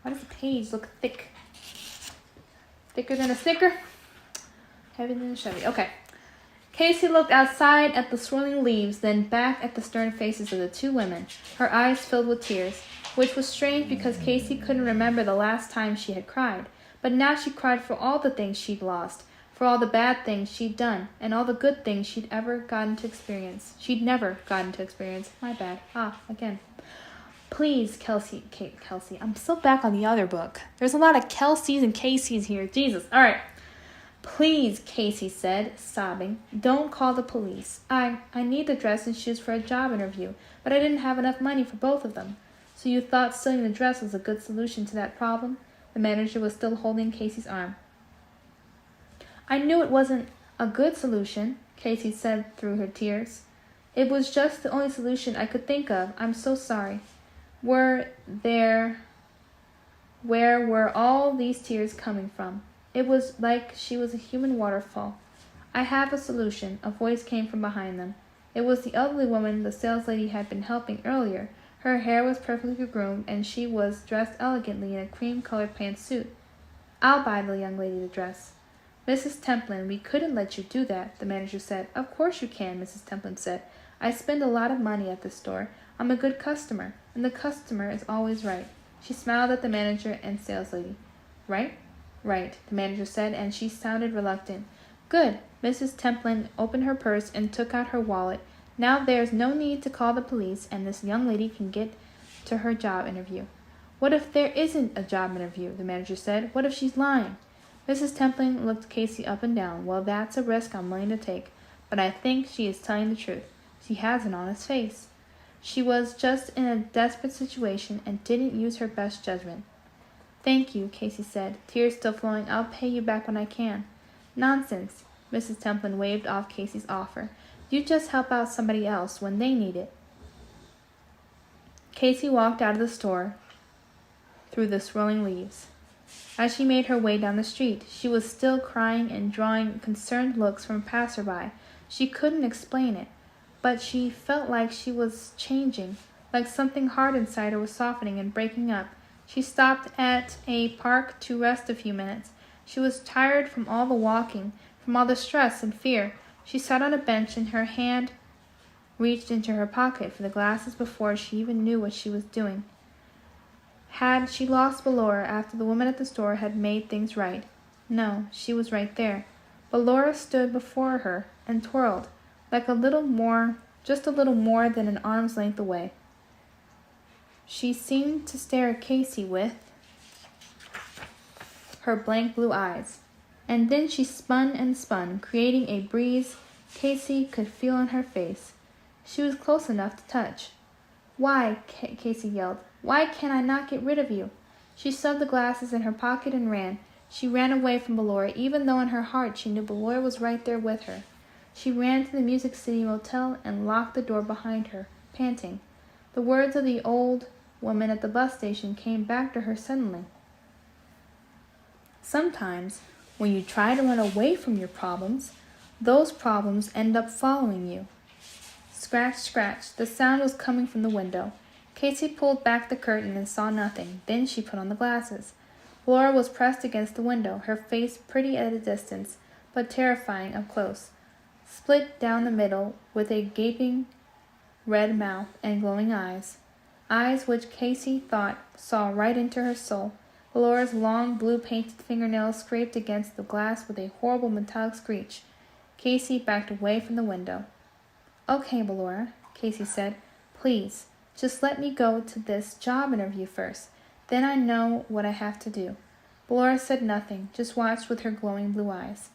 Why does the page look thick? Thicker than a Snicker? Heavier than a Chevy. Okay. Casey looked outside at the swirling leaves, then back at the stern faces of the 2 women, her eyes filled with tears, which was strange because Casey couldn't remember the last time she had cried. But now she cried for all the things she'd lost, for all the bad things she'd done, and all the good things she'd never gotten to experience. My bad. Again. Please, Kelsey. I'm still back on the other book. There's a lot of Kelseys and Caseys here. Jesus. All right. Please, Casey said, sobbing. Don't call the police. I need the dress and shoes for a job interview, but I didn't have enough money for both of them. So you thought stealing the dress was a good solution to that problem? The manager was still holding Casey's arm. I knew it wasn't a good solution, Casey said through her tears. It was just the only solution I could think of. I'm so sorry. Where were all these tears coming from? It was like she was a human waterfall. I have a solution. A voice came from behind them. It was the elderly woman the saleslady had been helping earlier. Her hair was perfectly groomed, and she was dressed elegantly in a cream-colored pantsuit. I'll buy the young lady the dress. Mrs. Templin, we couldn't let you do that, the manager said. Of course you can, Mrs. Templin said. I spend a lot of money at this store. I'm a good customer, and the customer is always right. She smiled at the manager and saleslady. Right? Right, the manager said, and she sounded reluctant. Good. Mrs. Templin opened her purse and took out her wallet. Now there's no need to call the police, and this young lady can get to her job interview. What if there isn't a job interview? The manager said. What if she's lying? Mrs. Templin looked Casey up and down. Well, that's a risk I'm willing to take, but I think she is telling the truth. She has an honest face. She was just in a desperate situation and didn't use her best judgment. Thank you, Casey said, tears still flowing. I'll pay you back when I can. Nonsense. Mrs. Templin waved off Casey's offer. You just help out somebody else when they need it. Casey walked out of the store through the swirling leaves. As she made her way down the street, she was still crying and drawing concerned looks from passerby. She couldn't explain it, but she felt like she was changing, like something hard inside her was softening and breaking up. She stopped at a park to rest a few minutes. She was tired from all the walking, from all the stress and fear. She sat on a bench and her hand reached into her pocket for the glasses before she even knew what she was doing. Had she lost Ballora after the woman at the store had made things right? No, she was right there. Ballora stood before her and twirled, like just a little more than an arm's length away. She seemed to stare at Casey with her blank blue eyes. And then she spun and spun, creating a breeze Casey could feel on her face. She was close enough to touch. "Why," Casey yelled, "why can I not get rid of you?" She shoved the glasses in her pocket and ran. She ran away from Ballora, even though in her heart she knew Ballora was right there with her. She ran to the Music City Motel and locked the door behind her, panting. The words of the old woman at the bus station came back to her suddenly. Sometimes, when you try to run away from your problems, those problems end up following you. Scratch, scratch. The sound was coming from the window. Casey pulled back the curtain and saw nothing. Then she put on the glasses. Ballora was pressed against the window, her face pretty at a distance, but terrifying up close. Split down the middle, with a gaping red mouth and glowing eyes. Eyes which Casey thought saw right into her soul. Ballora's long blue-painted fingernails scraped against the glass with a horrible metallic screech. Casey backed away from the window. "Okay, Ballora," Casey said. "Please, just let me go to this job interview first. Then I know what I have to do." Ballora said nothing, just watched with her glowing blue eyes.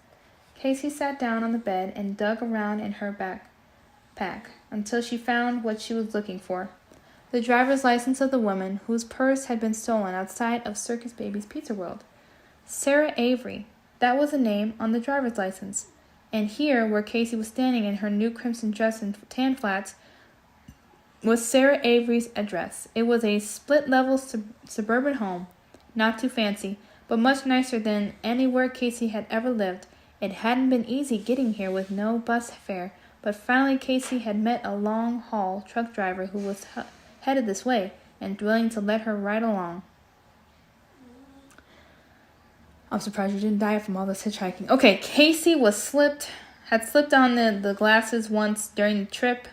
Casey sat down on the bed and dug around in her backpack until she found what she was looking for. The driver's license of the woman whose purse had been stolen outside of Circus Baby's Pizza World. Sarah Avery. That was the name on the driver's license. And here, where Casey was standing in her new crimson dress and tan flats, was Sarah Avery's address. It was a split-level suburban home, not too fancy, but much nicer than anywhere Casey had ever lived. It hadn't been easy getting here with no bus fare, but finally Casey had met a long-haul truck driver who was headed this way and willing to let her ride along. I'm surprised you didn't die from all this hitchhiking. Okay, Casey had slipped on the glasses once during the trip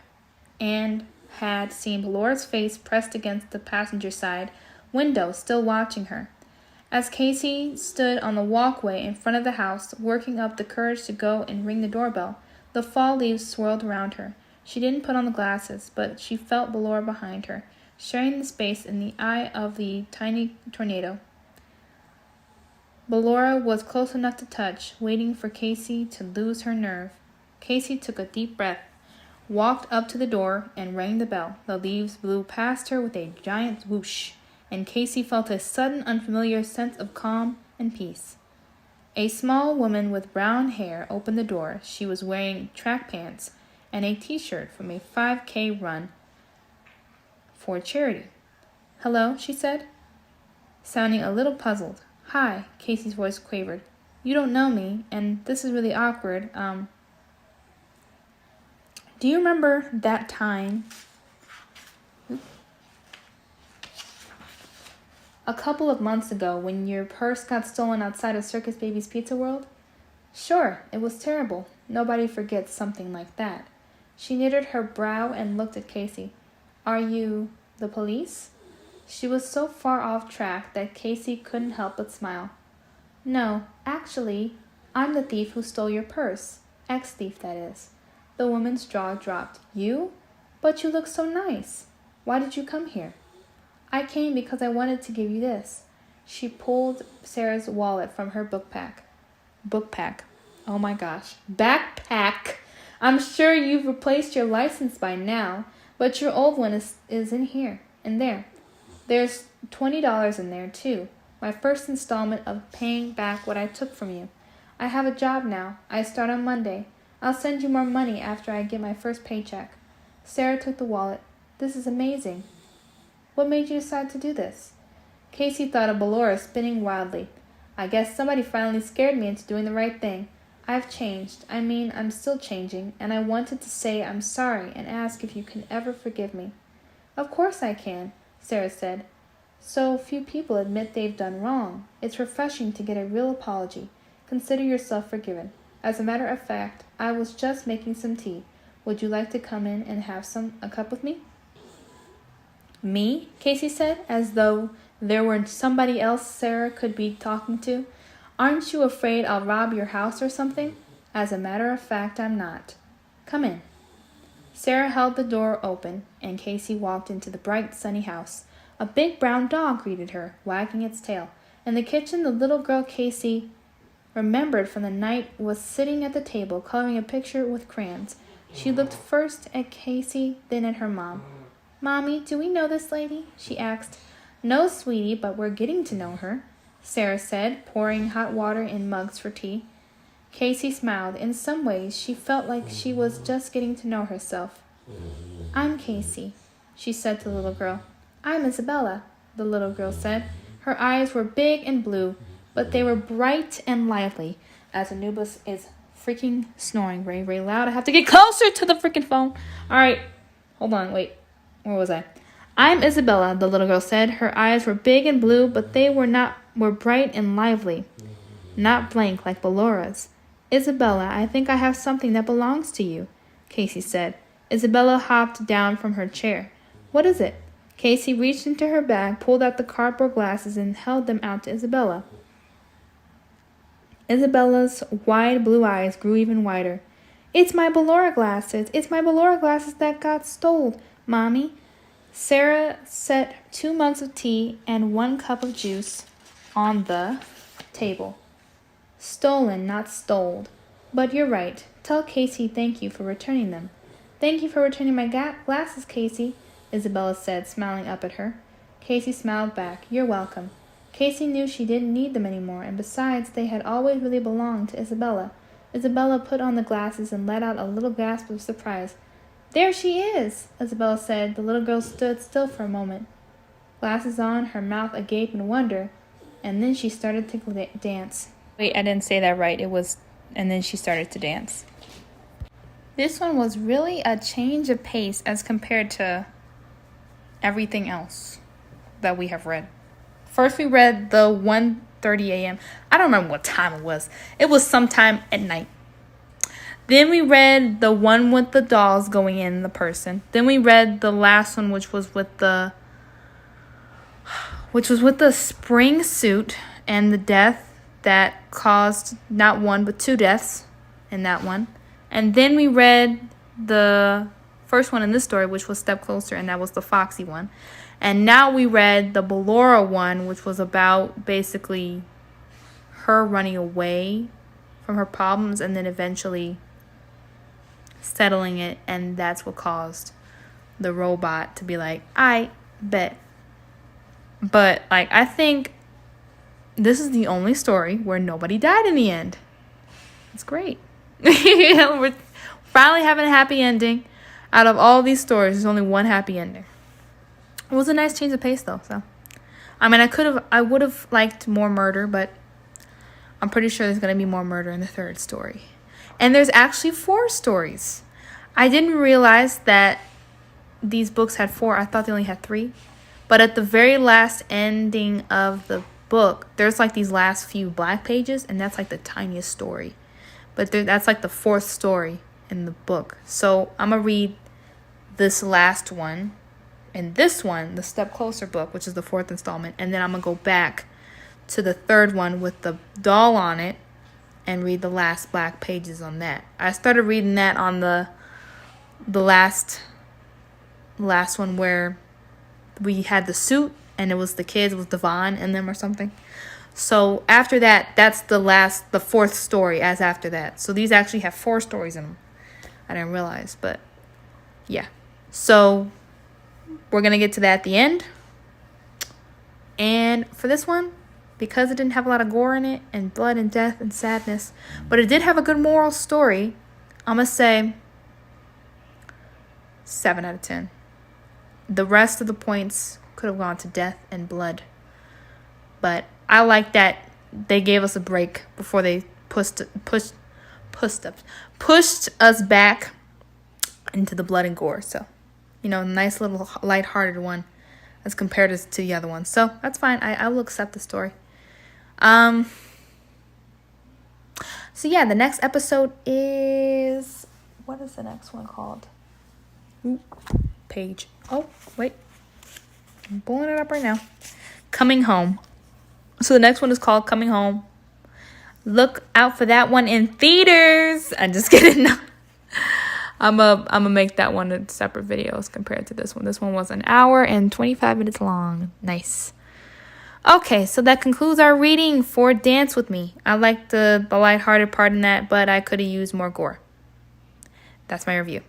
and had seen Ballora's face pressed against the passenger side window, still watching her. As Casey stood on the walkway in front of the house, working up the courage to go and ring the doorbell, the fall leaves swirled around her. She didn't put on the glasses, but she felt Ballora behind her, sharing the space in the eye of the tiny tornado. Ballora was close enough to touch, waiting for Casey to lose her nerve. Casey took a deep breath, walked up to the door, and rang the bell. The leaves blew past her with a giant whoosh, and Casey felt a sudden unfamiliar sense of calm and peace. A small woman with brown hair opened the door. She was wearing track pants and a t-shirt from a 5K run for charity. "Hello," she said, sounding a little puzzled. "Hi," Casey's voice quavered. "You don't know me, and this is really awkward. Do you remember that time a couple of months ago when your purse got stolen outside of Circus Baby's Pizza World?" "Sure, it was terrible. Nobody forgets something like that." She knitted her brow and looked at Casey. "Are you the police?" She was so far off track that Casey couldn't help but smile. "No, actually, I'm the thief who stole your purse. Ex-thief, that is." The woman's jaw dropped. "You? But you look so nice. Why did you come here?" "I came because I wanted to give you this." She pulled Sarah's wallet from her Bookpack. Oh my gosh. Backpack. "I'm sure you've replaced your license by now, but your old one is in there. There's $20 in there, too. My first installment of paying back what I took from you. I have a job now. I start on Monday. I'll send you more money after I get my first paycheck." Sarah took the wallet. "This is amazing. What made you decide to do this?" Casey thought of Ballora spinning wildly. "I guess somebody finally scared me into doing the right thing. I've changed. I'm still changing, and I wanted to say I'm sorry and ask if you can ever forgive me." Of course I can, Sarah said. So few people admit they've done wrong. It's refreshing to get a real apology. Consider yourself forgiven. As a matter of fact, I was just making some tea. Would you like to come in and have a cup with me? Me? Casey said, as though there were somebody else Sarah could be talking to. Aren't you afraid I'll rob your house or something? As a matter of fact, I'm not. Come in. Sarah held the door open, and Casey walked into the bright, sunny house. A big brown dog greeted her, wagging its tail. In the kitchen, the little girl Casey remembered from the night was sitting at the table, coloring a picture with crayons. She looked first at Casey, then at her mom. Mommy, do we know this lady? She asked. No, sweetie, but we're getting to know her, Sarah said, pouring hot water in mugs for tea. Casey smiled. In some ways, she felt like she was just getting to know herself. I'm Casey, she said to the little girl. I'm Isabella, the little girl said. Her eyes were big and blue, but they were bright and lively. As Anubis is freaking snoring very, very loud, I have to get closer to the freaking phone. All right, hold on, wait. Where was I? I'm Isabella, the little girl said. Her eyes were big and blue, but they were bright and lively, not blank like Bellora's. Isabella, I think I have something that belongs to you, Casey said. Isabella hopped down from her chair. What is it? Casey reached into her bag, pulled out the cardboard glasses, and held them out to Isabella. Isabella's wide blue eyes grew even wider. It's my Bellora glasses. It's my Bellora glasses that got stole, Mommy. Sarah set 2 mugs of tea and 1 cup of juice on the table. Stolen, not stoled. But you're right. Tell Casey thank you for returning them. Thank you for returning my glasses, Casey, Isabella said, smiling up at her. Casey smiled back. You're welcome. Casey knew she didn't need them anymore, and besides, they had always really belonged to Isabella. Isabella put on the glasses and let out a little gasp of surprise. There she is, Isabella said. The little girl stood still for a moment. Glasses on, her mouth agape in wonder, and then she started to dance. Wait, I didn't say that right. It was, and then she started to dance. This one was really a change of pace as compared to everything else that we have read. First we read the 1:30 a.m. I don't remember what time it was. It was sometime at night. Then we read the one with the dolls going in the person. Then we read the last one, which was with the spring suit and the death that caused not 1 but 2 deaths in that one. And then we read the first one in this story, which was Step Closer, and that was the Foxy one. And now we read the Bellora one, which was about basically her running away from her problems and then eventually settling it, and that's what caused the robot to be like, I bet. But I think this is the only story where nobody died in the end. It's great. We're finally having a happy ending. Out of all these stories, there's only one happy ending. It was a nice change of pace though, so I would have liked more murder, but I'm pretty sure there's gonna be more murder in the 3rd story. And there's actually 4 stories. I didn't realize that these books had 4. I thought they only had 3. But at the very last ending of the book, there's like these last few black pages, and that's like the tiniest story. But that's like the 4th story in the book. So I'm going to read this last one and this one, the Step Closer book, which is the 4th installment. And then I'm going to go back to the 3rd one with the doll on it and read the last black pages on that. I started reading that on the last one where we had the suit and it was the kids, it was Devon and them or something. So after that, that's the 4th story as after that. So these actually have 4 stories in them. I didn't realize, but yeah. So we're going to get to that at the end. And for this one, because it didn't have a lot of gore in it and blood and death and sadness, but it did have a good moral story, I'm going to say 7 out of 10. The rest of the points could have gone to death and blood. But I like that they gave us a break before they pushed us back into the blood and gore. So nice little lighthearted one as compared to the other one. So that's fine. I will accept the story. So yeah, the next episode is, what is the next one called? Page. Oh, wait. I'm pulling it up right now. Coming Home. So the next one is called Coming Home. Look out for that one in theaters. I'm just kidding. No. I'm gonna make that one a separate videos compared to this one. This one was 1 hour and 25 minutes long. Nice. Okay, so that concludes our reading for Dance With Me. I like the lighthearted part in that, but I could have used more gore. That's my review.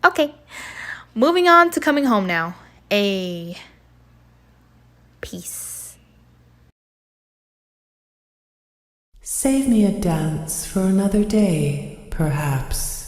Okay, moving on to Coming Home now. Peace. Save me a dance for another day, perhaps.